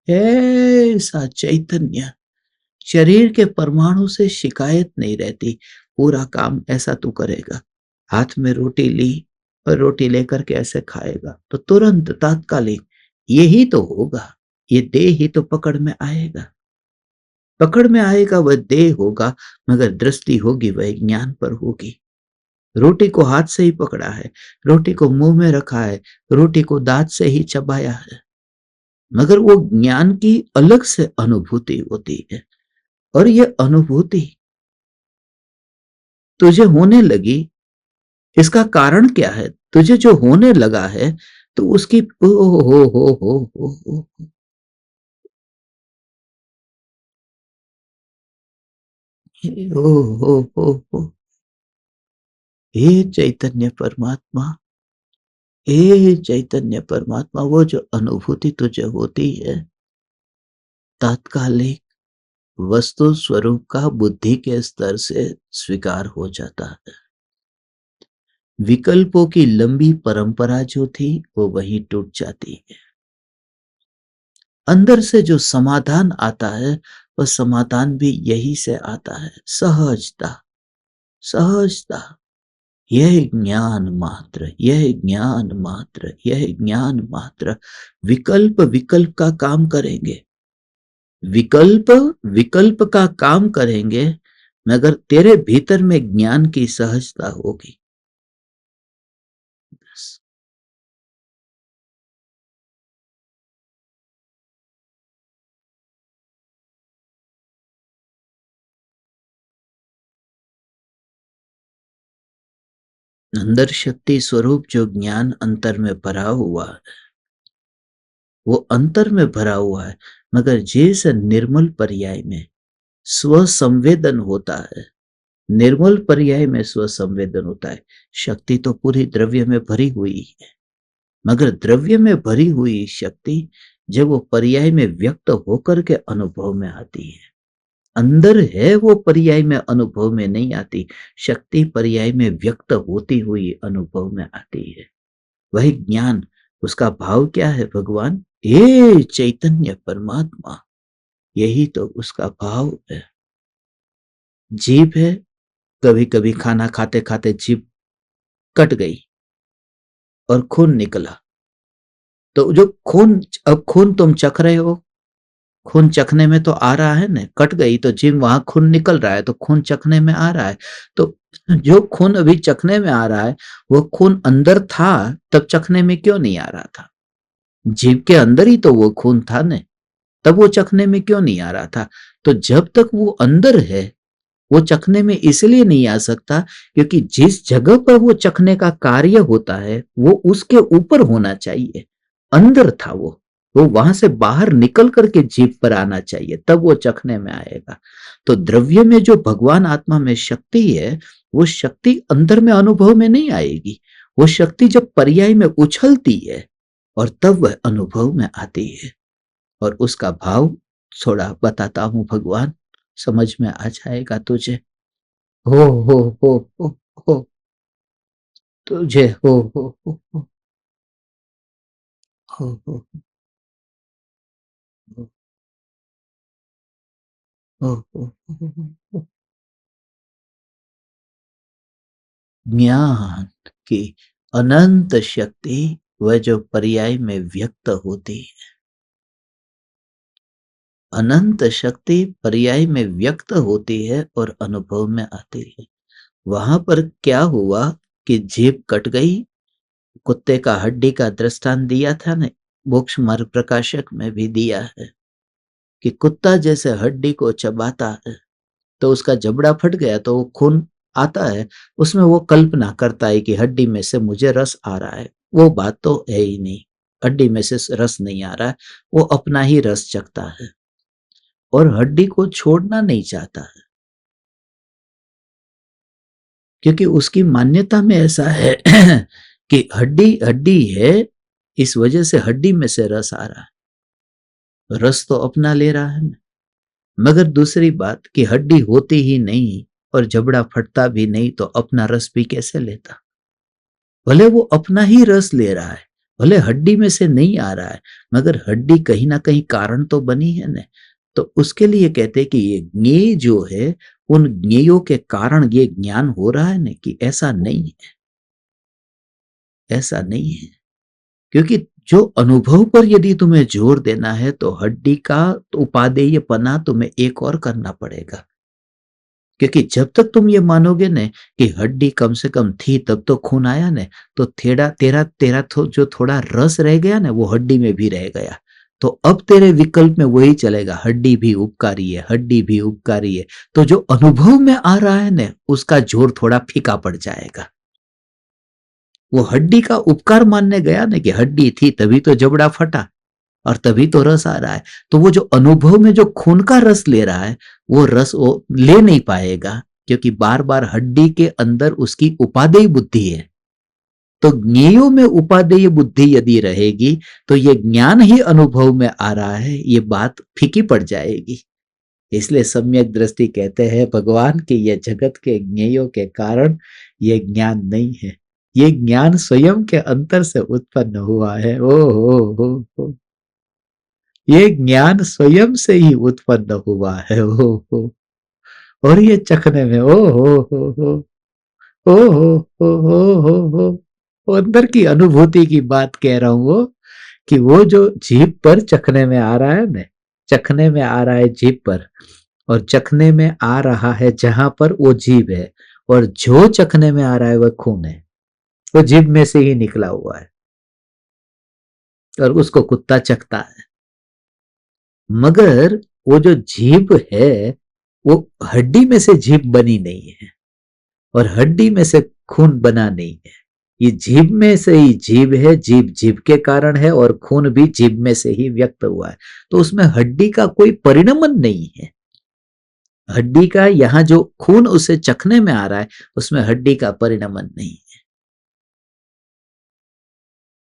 ऐसा चैतन्य शरीर के परमाणु से शिकायत नहीं रहती। पूरा काम ऐसा तू करेगा, हाथ में रोटी ली और रोटी लेकर के ऐसे खाएगा तो तुरंत तात्कालिक यही तो होगा। ये देह ही तो पकड़ में आएगा, पकड़ में आएगा वह देह होगा, मगर दृष्टि होगी वह ज्ञान पर होगी। रोटी को हाथ से ही पकड़ा है, रोटी को मुंह में रखा है, रोटी को दांत से ही चबाया है, मगर वो ज्ञान की अलग से अनुभूति होती है। और ये अनुभूति तुझे होने लगी, इसका कारण क्या है? तुझे जो होने लगा है तो उसकी ओ हो ओ हो हे चैतन्य परमात्मा, हे चैतन्य परमात्मा, वो जो अनुभूति तुझे होती है तात्कालिक वस्तु स्वरूप का बुद्धि के स्तर से स्वीकार हो जाता है। विकल्पों की लंबी परंपरा जो थी वो वहीं टूट जाती है। अंदर से जो समाधान आता है वह समाधान भी यही से आता है, सहजता। सहजता, यह ज्ञान मात्र, यह ज्ञान मात्र, यह ज्ञान मात्र। विकल्प विकल्प का काम करेंगे, विकल्प विकल्प का काम करेंगे, मगर तेरे भीतर में ज्ञान की सहजता होगी। अंदर शक्ति स्वरूप जो ज्ञान अंतर में भरा हुआ है, वो अंतर में भरा हुआ है, मगर जैसे निर्मल पर्याय में स्व संवेदन होता है, निर्मल पर्याय में स्व संवेदन होता है। शक्ति तो पूरी द्रव्य में भरी हुई है, मगर द्रव्य में भरी हुई शक्ति जब वो पर्याय में व्यक्त होकर के अनुभव में आती है, अंदर है वो पर्याय में अनुभव में नहीं आती। शक्ति पर्याय में व्यक्त होती हुई अनुभव में आती है। वही ज्ञान, उसका भाव क्या है भगवान? हे चैतन्य परमात्मा, यही तो उसका भाव है। जीभ है, कभी कभी खाना खाते खाते जीभ कट गई और खून निकला, तो जो खून, अब खून तुम चख रहे हो, खून चखने में तो आ रहा है ना, कट गई तो जीभ, वहां खून निकल रहा है तो खून चखने में आ रहा है। तो जो खून अभी चखने में आ रहा है वो खून अंदर था, तब चखने में क्यों नहीं आ रहा था? जीभ के अंदर ही तो वो खून था ना, तब वो चखने में क्यों नहीं आ रहा था? तो जब तक वो अंदर है वो चखने में इसलिए नहीं आ सकता क्योंकि जिस जगह पर वो चखने का कार्य होता है वो उसके ऊपर होना चाहिए। अंदर था वो वहां से बाहर निकल करके जीभ पर आना चाहिए, तब वो चखने में आएगा। तो द्रव्य में जो भगवान आत्मा में शक्ति है, वो शक्ति अंदर में अनुभव में नहीं आएगी। वो शक्ति जब पर्याय में उछलती है और तब वह अनुभव में आती है। और उसका भाव थोड़ा बताता हूं भगवान, समझ में आ जाएगा तुझे। हो हो हो हो हो तुझे हो ओह, ओह, ओह, ओह। ज्ञान की अनंत शक्ति वह जो पर्याय में व्यक्त होती है, अनंत शक्ति पर्याय में व्यक्त होती है और अनुभव में आती है। वहां पर क्या हुआ कि जीभ कट गई। कुत्ते का हड्डी का दृष्टांत दिया था ने, मोक्ष मार्ग प्रकाशक में भी दिया है कि कुत्ता जैसे हड्डी को चबाता है तो उसका जबड़ा फट गया तो वो खून आता है, उसमें वो कल्पना करता है कि हड्डी में से मुझे रस आ रहा है। वो बात तो है ही नहीं, हड्डी में से रस नहीं आ रहा है, वो अपना ही रस चखता है और हड्डी को छोड़ना नहीं चाहता है, क्योंकि उसकी मान्यता में ऐसा है कि हड्डी हड्डी है, इस वजह से हड्डी में से रस आ रहा है, रस तो अपना ले रहा है। मगर दूसरी बात कि हड्डी होती ही नहीं और जबड़ा फटता भी नहीं तो अपना रस भी कैसे लेता। भले वो अपना ही रस ले रहा है, भले हड्डी में से नहीं आ रहा है, मगर हड्डी कहीं ना कहीं कारण तो बनी है ना। तो उसके लिए कहते हैं कि ये ज्ञेय जो है, उन ज्ञेयों के कारण ये ज्ञान हो रहा है ना, कि ऐसा नहीं है, ऐसा नहीं है। क्योंकि जो अनुभव पर यदि तुम्हें जोर देना है तो हड्डी का तो उपादेय पना तुम्हें एक और करना पड़ेगा। क्योंकि जब तक तुम ये मानोगे न कि हड्डी कम से कम थी तब तो खून आया न, तो तेरा तेरा तेरा जो थोड़ा रस रह गया ना वो हड्डी में भी रह गया। तो अब तेरे विकल्प में वही चलेगा, हड्डी भी उपकारी है, हड्डी भी उपकारी है। तो जो अनुभव में आ रहा है न उसका जोर थोड़ा फीका पड़ जाएगा। वो हड्डी का उपकार मानने गया ना कि हड्डी थी तभी तो जबड़ा फटा और तभी तो रस आ रहा है। तो वो जो अनुभव में जो खून का रस ले रहा है वो रस वो ले नहीं पाएगा, क्योंकि बार बार हड्डी के अंदर उसकी उपादेय बुद्धि है। तो ज्ञेयों में उपादेय बुद्धि यदि रहेगी तो ये ज्ञान ही अनुभव में आ रहा है, ये बात फीकी पड़ जाएगी। इसलिए सम्यक दृष्टि कहते हैं भगवान की ये जगत के ज्ञेयों के कारण ये ज्ञान नहीं है, ये ज्ञान स्वयं के अंतर से उत्पन्न हुआ है। ओ हो, ये ज्ञान स्वयं से ही उत्पन्न हुआ है। हो और ये चखने में ओ हो वो अंदर की अनुभूति की बात कह रहा हूं। वो कि वो जो जीभ पर चखने में आ रहा है ना, चखने में आ रहा है जीभ पर, और चखने में आ रहा है जहां पर वो जीभ है, और जो चखने में आ रहा है वह खून है, वो जीभ में से ही निकला हुआ है और उसको कुत्ता चखता है। मगर वो जो जीभ है वो हड्डी में से जीभ बनी नहीं है और हड्डी में से खून बना नहीं है। ये जीभ में से ही जीभ है, जीभ जीभ के कारण है और खून भी जीभ में से ही व्यक्त हुआ है। तो उसमें हड्डी का कोई परिणमन नहीं है। हड्डी का यहाँ जो खून उसे चखने में आ रहा है उसमें हड्डी का परिणमन नहीं है।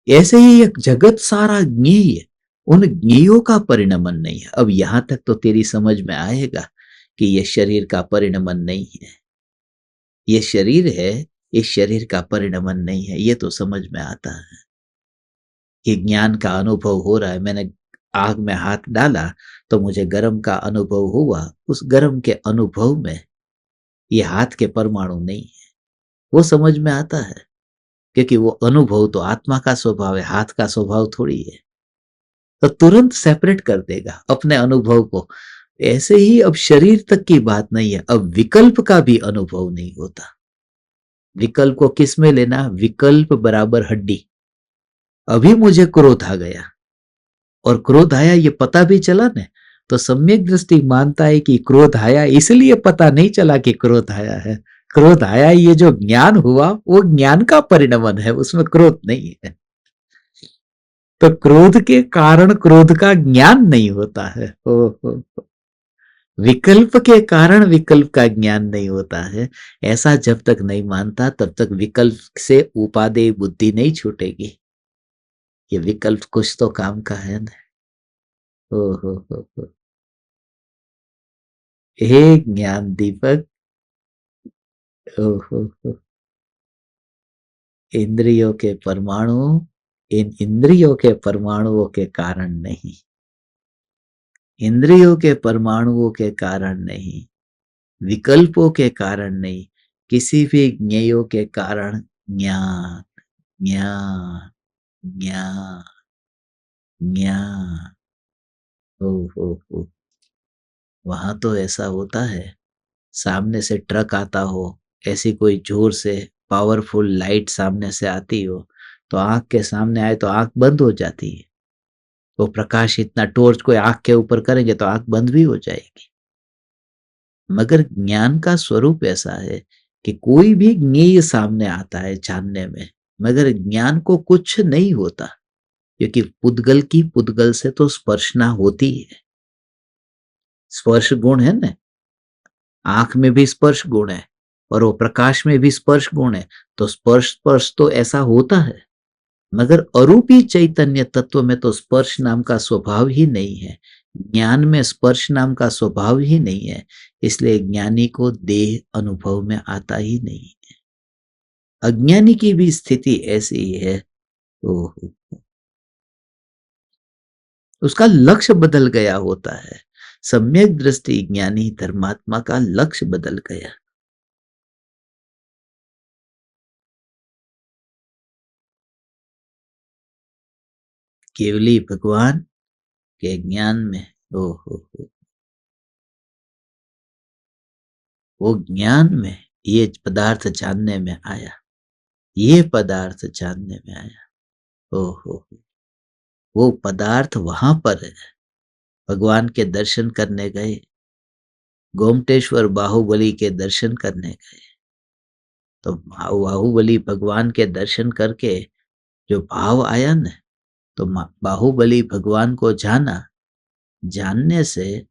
ऐसे ही एक जगत सारा ज्ञेय, उन ज्ञेयों का परिणमन नहीं है। अब यहां तक तो तेरी समझ में आएगा कि यह शरीर का परिणमन नहीं है, ये शरीर है, इस शरीर का परिणमन नहीं है, ये तो समझ में आता है कि ज्ञान का अनुभव हो रहा है। मैंने आग में हाथ डाला तो मुझे गर्म का अनुभव हुआ, उस गर्म के अनुभव में ये हाथ के परमाणु नहीं है, वो समझ में आता है। क्योंकि वो अनुभव तो आत्मा का स्वभाव है, हाथ का स्वभाव थोड़ी है। तो तुरंत सेपरेट कर देगा अपने अनुभव को। ऐसे ही अब शरीर तक की बात नहीं है, अब विकल्प का भी अनुभव नहीं होता। विकल्प को किस में लेना, विकल्प बराबर हड्डी। अभी मुझे क्रोध आ गया और क्रोध आया ये पता भी चला ना, तो सम्यक दृष्टि मानता है कि क्रोध आया इसलिए पता नहीं चला कि क्रोध आया है। क्रोध आया, ये जो ज्ञान हुआ वो ज्ञान का परिणमन है, उसमें क्रोध नहीं है। तो क्रोध के कारण क्रोध का ज्ञान नहीं होता है। हो विकल्प के कारण विकल्प का ज्ञान नहीं होता है। ऐसा जब तक नहीं मानता तब तक विकल्प से उपादेय बुद्धि नहीं छूटेगी। ये विकल्प कुछ तो काम का है ना। हो हे ज्ञान दीपक, ओ हो इंद्रियों के परमाणु इन इंद्रियों के परमाणुओं के कारण नहीं, इंद्रियों के परमाणुओं के कारण नहीं, विकल्पों के कारण नहीं, किसी भी ज्ञेयों के कारण ज्ञान, ज्ञान, ज्ञान, ज्ञान। हो। वहां तो ऐसा होता है, सामने से ट्रक आता हो, ऐसी कोई जोर से पावरफुल लाइट सामने से आती हो, तो आंख के सामने आए तो आंख बंद हो जाती है। वो प्रकाश इतना, टॉर्च कोई आंख के ऊपर करेंगे तो आंख बंद भी हो जाएगी। मगर ज्ञान का स्वरूप ऐसा है कि कोई भी ज्ञेय सामने आता है जानने में, मगर ज्ञान को कुछ नहीं होता, क्योंकि पुद्गल की पुद्गल से तो स्पर्शना होती है। स्पर्श गुण है ना, आंख में भी स्पर्श गुण है और वो प्रकाश में भी स्पर्श गुण है, तो स्पर्श स्पर्श तो ऐसा होता है। मगर अरूपी चैतन्य तत्व में तो स्पर्श नाम का स्वभाव ही नहीं है, ज्ञान में स्पर्श नाम का स्वभाव ही नहीं है, इसलिए ज्ञानी को देह अनुभव में आता ही नहीं है। अज्ञानी की भी स्थिति ऐसी ही है। ओहो, उसका लक्ष्य बदल गया होता है। सम्यक दृष्टि ज्ञानी धर्मात्मा का लक्ष्य बदल गया। केवली भगवान के ज्ञान में, ओहो, वो ज्ञान में ये पदार्थ जानने में आया, ये पदार्थ जानने में आया। ओहो, वो पदार्थ वहां पर है। भगवान के दर्शन करने गए, गोमटेश्वर बाहुबली के दर्शन करने गए, तो बाहुबली भगवान के दर्शन करके जो भाव आया न, तो बाहुबली भगवान को जाना, जानने से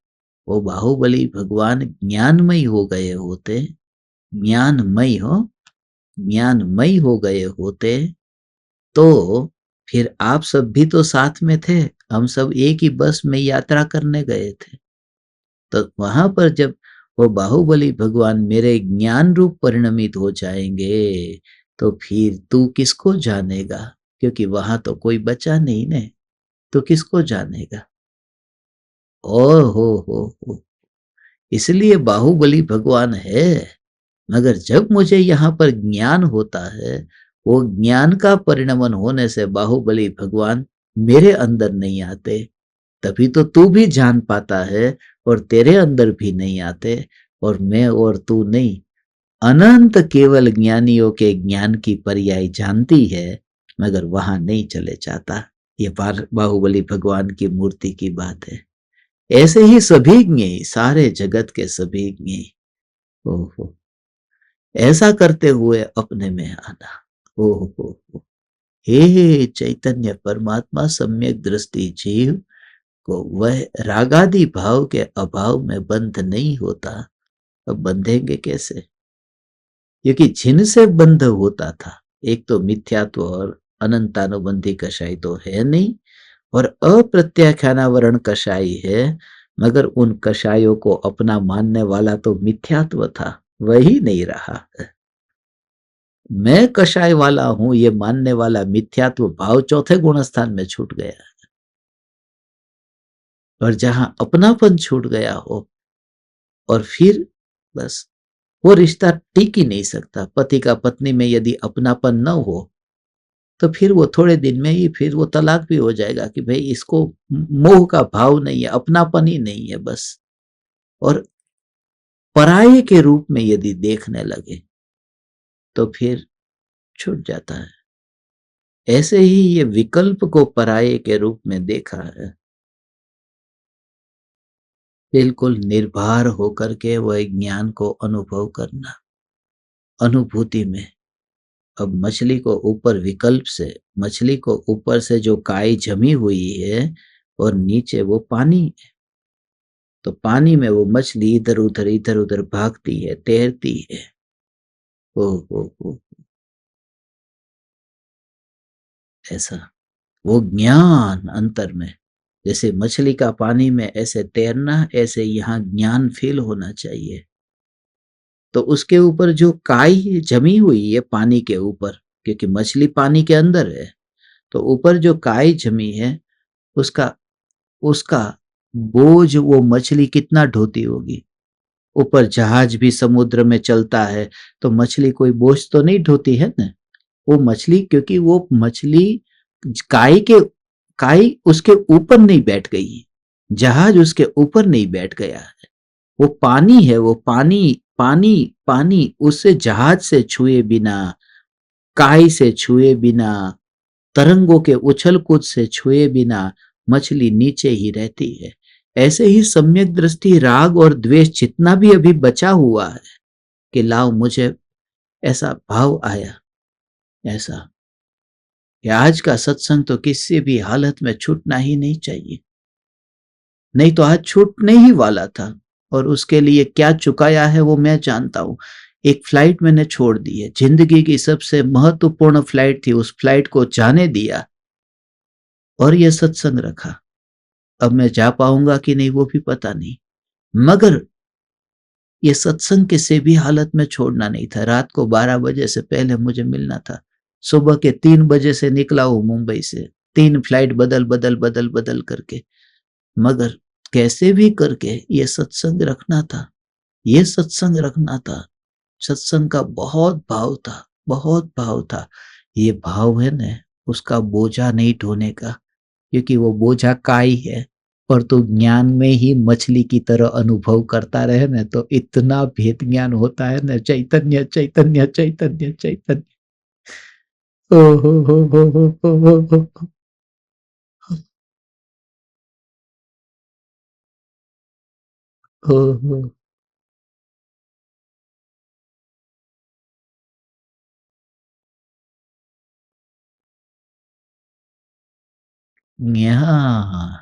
वो बाहुबली भगवान ज्ञानमय हो गए होते, ज्ञानमय हो, ज्ञानमय हो गए होते, तो फिर आप सब भी तो साथ में थे, हम सब एक ही बस में यात्रा करने गए थे। तो वहां पर जब वो बाहुबली भगवान मेरे ज्ञान रूप परिणमित हो जाएंगे, तो फिर तू किसको जानेगा, क्योंकि वहां तो कोई बचा नहीं ने, तो किसको जानेगा। ओ हो, इसलिए बाहुबली भगवान है। मगर जब मुझे यहाँ पर ज्ञान होता है, वो ज्ञान का परिणमन होने से बाहुबली भगवान मेरे अंदर नहीं आते, तभी तो तू भी जान पाता है और तेरे अंदर भी नहीं आते, और मैं और तू नहीं, अनंत केवल ज्ञानियों के ज्ञान की पर्याय जानती है, मगर वहां नहीं चले जाता। ये बाहुबली भगवान की मूर्ति की बात है। ऐसे ही सभी ज्ञेय, सारे जगत के सभी ज्ञेय, ओहो, ऐसा करते हुए अपने में आना। ओहो, हे चैतन्य परमात्मा सम्यक दृष्टि जीव को वह रागादि भाव के अभाव में बंध नहीं होता। अब बंधेंगे कैसे, क्योंकि जिनसे बंध होता था, एक तो मिथ्यात्व और अनंतानुबंधी कषाय तो है नहीं, और अप्रत्याख्यानावरण कषाय है, मगर उन कषायों को अपना मानने वाला तो मिथ्यात्व था, वही नहीं रहा। मैं कषाय वाला हूं ये मानने वाला मिथ्यात्व भाव चौथे गुण स्थान में छूट गया। और जहां अपनापन छूट गया हो, और फिर बस वो रिश्ता टिक ही नहीं सकता। पति का पत्नी में यदि अपनापन न हो, तो फिर वो थोड़े दिन में ही फिर वो तलाक भी हो जाएगा कि भाई इसको मोह का भाव नहीं है, अपनापन ही नहीं है बस। और पराये के रूप में यदि देखने लगे, तो फिर छूट जाता है। ऐसे ही ये विकल्प को पराये के रूप में देखा है, बिल्कुल निर्भर होकर के वह ज्ञान को अनुभव करना, अनुभूति में। अब मछली को ऊपर विकल्प से, मछली को ऊपर से जो काई जमी हुई है और नीचे वो पानी है, तो पानी में वो मछली इधर उधर भागती है, तैरती है। ओ ऐसा वो ज्ञान अंतर में, जैसे मछली का पानी में ऐसे तैरना, ऐसे यहाँ ज्ञान फील होना चाहिए। तो उसके ऊपर जो काई जमी हुई है पानी के ऊपर, क्योंकि मछली पानी के अंदर है, तो ऊपर जो काई जमी है, उसका उसका बोझ वो मछली कितना ढोती होगी। ऊपर जहाज भी समुद्र में चलता है तो मछली कोई बोझ तो नहीं ढोती है ना। वो मछली, क्योंकि वो मछली काई के काई उसके ऊपर नहीं बैठ गई है, जहाज उसके ऊपर नहीं बैठ गया है। वो पानी है, वो पानी पानी पानी उसे जहाज से छुए बिना, काई से छुए बिना, तरंगों के उछल कूद से छुए बिना मछली नीचे ही रहती है। ऐसे ही सम्यक दृष्टि, राग और द्वेष जितना भी अभी बचा हुआ है कि लाओ मुझे, ऐसा भाव आया, ऐसा कि आज का सत्संग तो किसी भी हालत में छूटना ही नहीं चाहिए, नहीं तो आज छूटने ही वाला था। और उसके लिए क्या चुकाया है वो मैं जानता हूं। एक फ्लाइट मैंने छोड़ दी है, जिंदगी की सबसे महत्वपूर्ण फ्लाइट थी, उस फ्लाइट को जाने दिया और ये सत्संग रखा। अब मैं जा पाऊंगा कि नहीं वो भी पता नहीं, मगर ये सत्संग किसी भी हालत में छोड़ना नहीं था। रात को 12 बजे से पहले मुझे मिलना था। सुबह के 3 बजे से निकला हूं मुंबई से, 3 फ्लाइट बदल बदल बदल बदल करके, मगर कैसे भी करके ये सत्संग रखना था, ये सत्संग रखना था। सत्संग का बहुत भाव था, बहुत भाव था। ये भाव है ना, उसका बोझा नहीं ढोने का, क्योंकि वो बोझा काई है। और तू ज्ञान में ही मछली की तरह अनुभव करता रहे ना तो इतना भेद ज्ञान होता है ना, चैतन्य चैतन्य चैतन्य चैतन्य। ओ हो हो हो। ज्ञान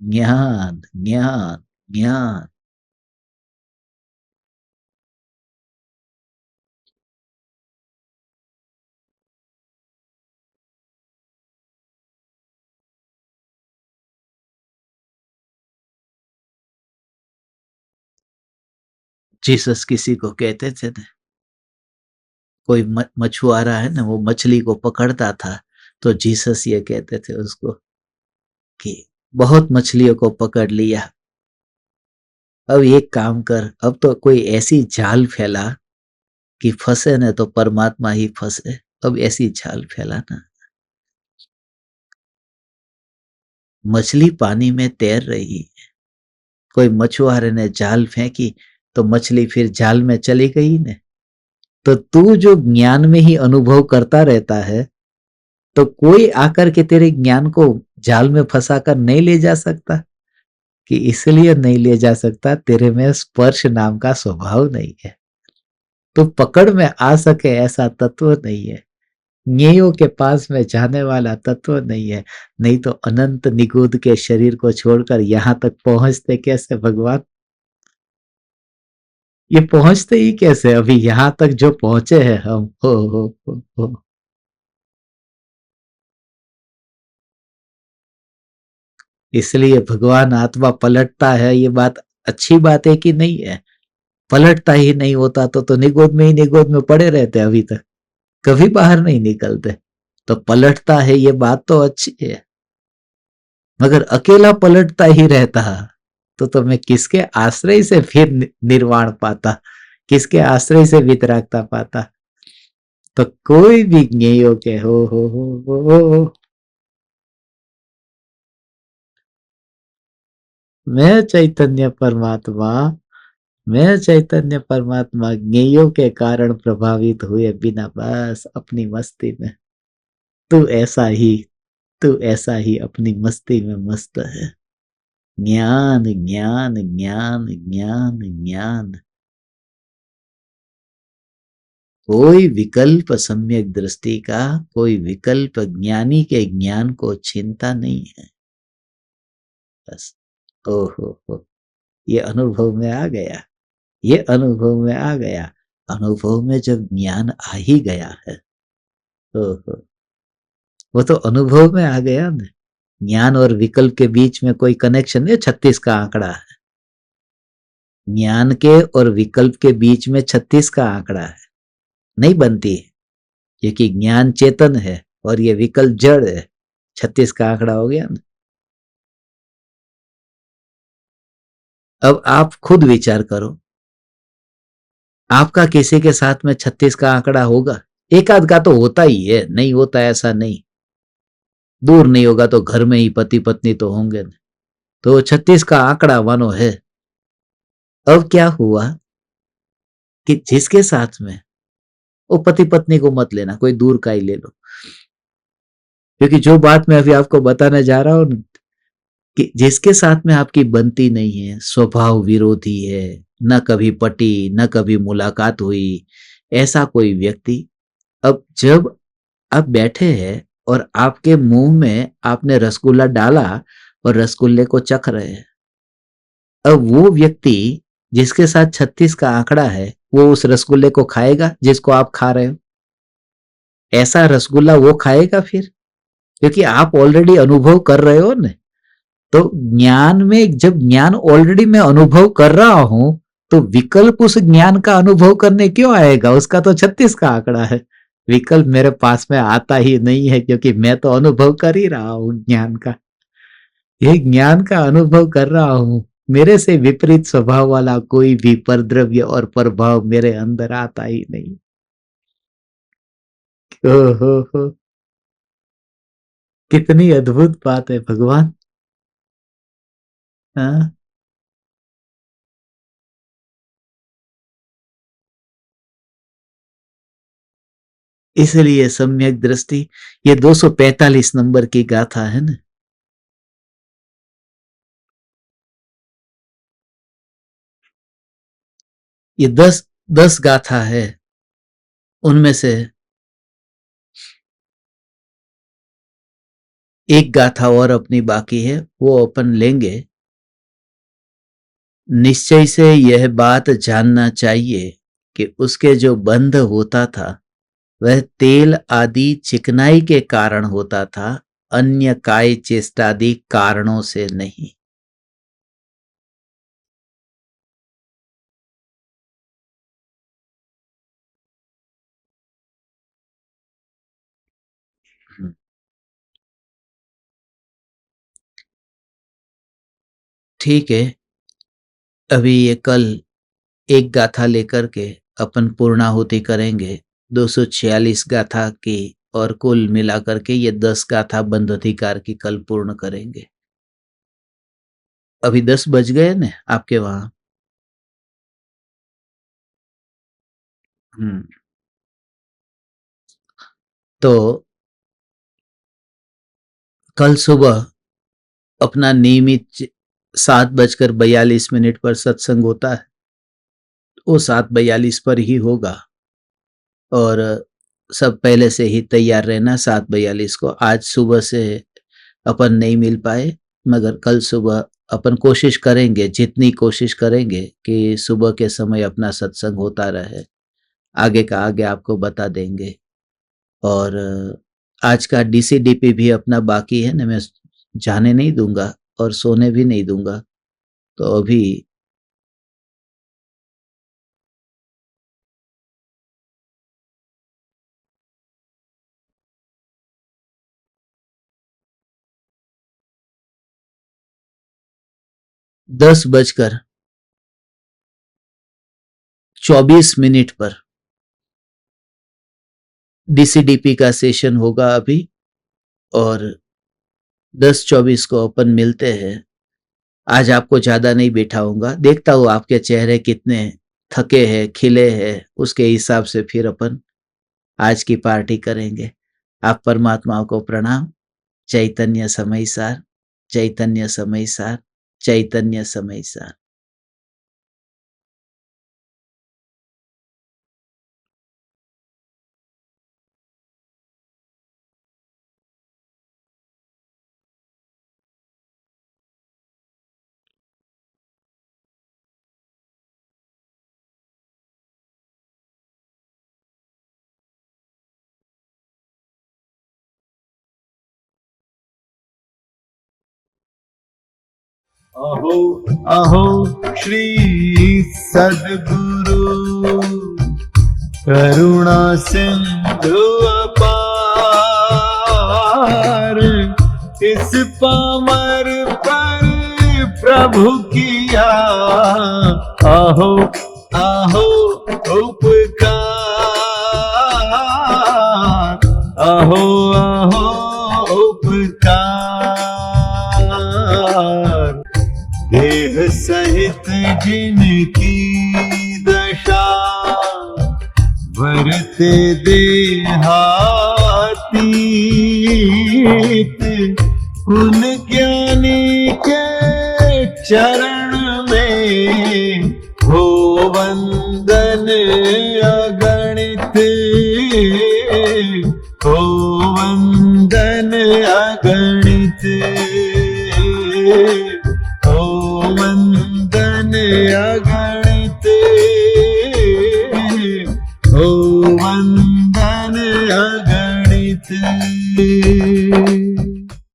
ज्ञान ज्ञान ज्ञान। जीसस किसी को कहते थे ना, कोई मछुआरा है ना, वो मछली को पकड़ता था तो जीसस ये कहते थे उसको कि बहुत मछलियों को पकड़ लिया, अब एक काम कर, अब तो कोई ऐसी जाल फैला कि फंसे न तो परमात्मा ही फंसे। अब ऐसी जाल फैलाना। मछली पानी में तैर रही, कोई मछुआरे ने जाल फेंकी तो मछली फिर जाल में चली गई ने। तो तू जो ज्ञान में ही अनुभव करता रहता है, तो कोई आकर के तेरे ज्ञान को जाल में फंसा कर नहीं ले जा सकता। कि इसलिए नहीं ले जा सकता, तेरे में स्पर्श नाम का स्वभाव नहीं है, तो पकड़ में आ सके ऐसा तत्व नहीं है, ज्ञेयों के पास में जाने वाला तत्व नहीं है। नहीं तो अनंत निगूढ़ के शरीर को छोड़कर यहां तक पहुंचते कैसे भगवान? ये पहुंचते ही कैसे अभी यहां तक जो पहुंचे हैं हम? हो। इसलिए भगवान आत्मा पलटता है, ये बात अच्छी बात है कि नहीं है? पलटता ही नहीं होता तो निगोद में ही निगोद में पड़े रहते अभी तक, कभी बाहर नहीं निकलते। तो पलटता है ये बात तो अच्छी है, मगर अकेला पलटता ही रहता तो मैं किसके आश्रय से फिर निर्वाण पाता, किसके आश्रय से वितरागता पाता? तो कोई भी ज्ञेयो के हो। मैं चैतन्य परमात्मा, मैं चैतन्य परमात्मा ज्ञेयों के कारण प्रभावित हुए बिना बस अपनी मस्ती में। तू ऐसा ही, तू ऐसा ही अपनी मस्ती में मस्त है। ज्ञान ज्ञान ज्ञान ज्ञान ज्ञान। कोई विकल्प सम्यक दृष्टि का, कोई विकल्प ज्ञानी के ज्ञान को छीनता नहीं है। बस हो, ये अनुभव में आ गया, ये अनुभव में आ गया। अनुभव में जब ज्ञान आ ही गया है, ओहो, वो तो अनुभव में आ गया ना। ज्ञान और विकल्प के बीच में कोई कनेक्शन नहीं, 36 का आंकड़ा है। ज्ञान के और विकल्प के बीच में 36 का आंकड़ा है, नहीं बनती है, क्योंकि ज्ञान चेतन है और ये विकल्प जड़ है। 36 का आंकड़ा हो गया ना। अब आप खुद विचार करो, आपका किसी के साथ में 36 का आंकड़ा होगा? एक आध का तो होता ही है, नहीं होता ऐसा नहीं। दूर नहीं होगा तो घर में ही पति पत्नी तो होंगे न। तो 36 का आंकड़ा मानो है। अब क्या हुआ कि जिसके साथ में, वो पति पत्नी को मत लेना, कोई दूर का ही ले लो, क्योंकि जो बात मैं अभी आपको बताने जा रहा हूं कि जिसके साथ में आपकी बनती नहीं है, स्वभाव विरोधी है, न कभी पटी न कभी मुलाकात हुई, ऐसा कोई व्यक्ति, अब जब आप बैठे हैं और आपके मुंह में आपने रसगुल्ला डाला और रसगुल्ले को चख रहे हैं, अब वो व्यक्ति जिसके साथ 36 का आंकड़ा है, वो उस रसगुल्ले को खाएगा जिसको आप खा रहे हो? ऐसा रसगुल्ला वो खाएगा फिर? क्योंकि आप ऑलरेडी अनुभव कर रहे हो ना। तो ज्ञान में, जब ज्ञान ऑलरेडी मैं अनुभव कर रहा हूं, तो विकल्प उस ज्ञान का अनुभव करने क्यों आएगा? उसका तो 36 का आंकड़ा है। विकल्प मेरे पास में आता ही नहीं है, क्योंकि मैं तो अनुभव कर ही रहा हूं ज्ञान का। ये ज्ञान का अनुभव कर रहा हूं। मेरे से विपरीत स्वभाव वाला कोई भी परद्रव्य और प्रभाव मेरे अंदर आता ही नहीं। हो, कितनी अद्भुत बात है भगवान। हाँ, इसलिए सम्यक दृष्टि, ये 245 नंबर की गाथा है ना। ये 10 गाथा है, उनमें से एक गाथा और अपनी बाकी है, वो अपन लेंगे। निश्चय से यह बात जानना चाहिए कि उसके जो बंध होता था, वह तेल आदि चिकनाई के कारण होता था, अन्य काय चेष्टादि कारणों से नहीं। ठीक है, अभी ये कल एक गाथा लेकर के अपन पूर्णाहुति करेंगे 246 गाथा की, और कुल मिलाकर के ये 10 गाथा बंध अधिकार की कल पूर्ण करेंगे। अभी 10 बज गए ना आपके वहां? हम्म। तो कल सुबह अपना नियमित 7:42 पर सत्संग होता है, वो 7:42 पर ही होगा। और सब पहले से ही तैयार रहना 7:42 को। आज सुबह से अपन नहीं मिल पाए, मगर कल सुबह अपन कोशिश करेंगे, जितनी कोशिश करेंगे कि सुबह के समय अपना सत्संग होता रहे। आगे का आगे आपको बता देंगे। और आज का डीसीडीपी भी अपना बाकी है ना, मैं जाने नहीं दूंगा और सोने भी नहीं दूंगा। तो अभी 10:24 पर डीसीडीपी का सेशन होगा अभी, और 10:24 को अपन मिलते हैं। आज आपको ज्यादा नहीं बैठाऊंगा, देखता हूँ आपके चेहरे कितने थके हैं, खिले हैं, उसके हिसाब से फिर अपन आज की पार्टी करेंगे। आप परमात्माओं को प्रणाम। चैतन्य समय सार, चैतन्य समय सार, चैतन्य समय सार। अहो अहो श्री सद्गुरु करुणा सिंधु अपार, इस पामर पर प्रभु किया आहो आहो उपकार, आहो आहो उपकार। देह सहित जिनकी दशा वरते देहातीत, उन ज्ञानी के चरण में हो वंदन अगणित, हो वंदन अगणित।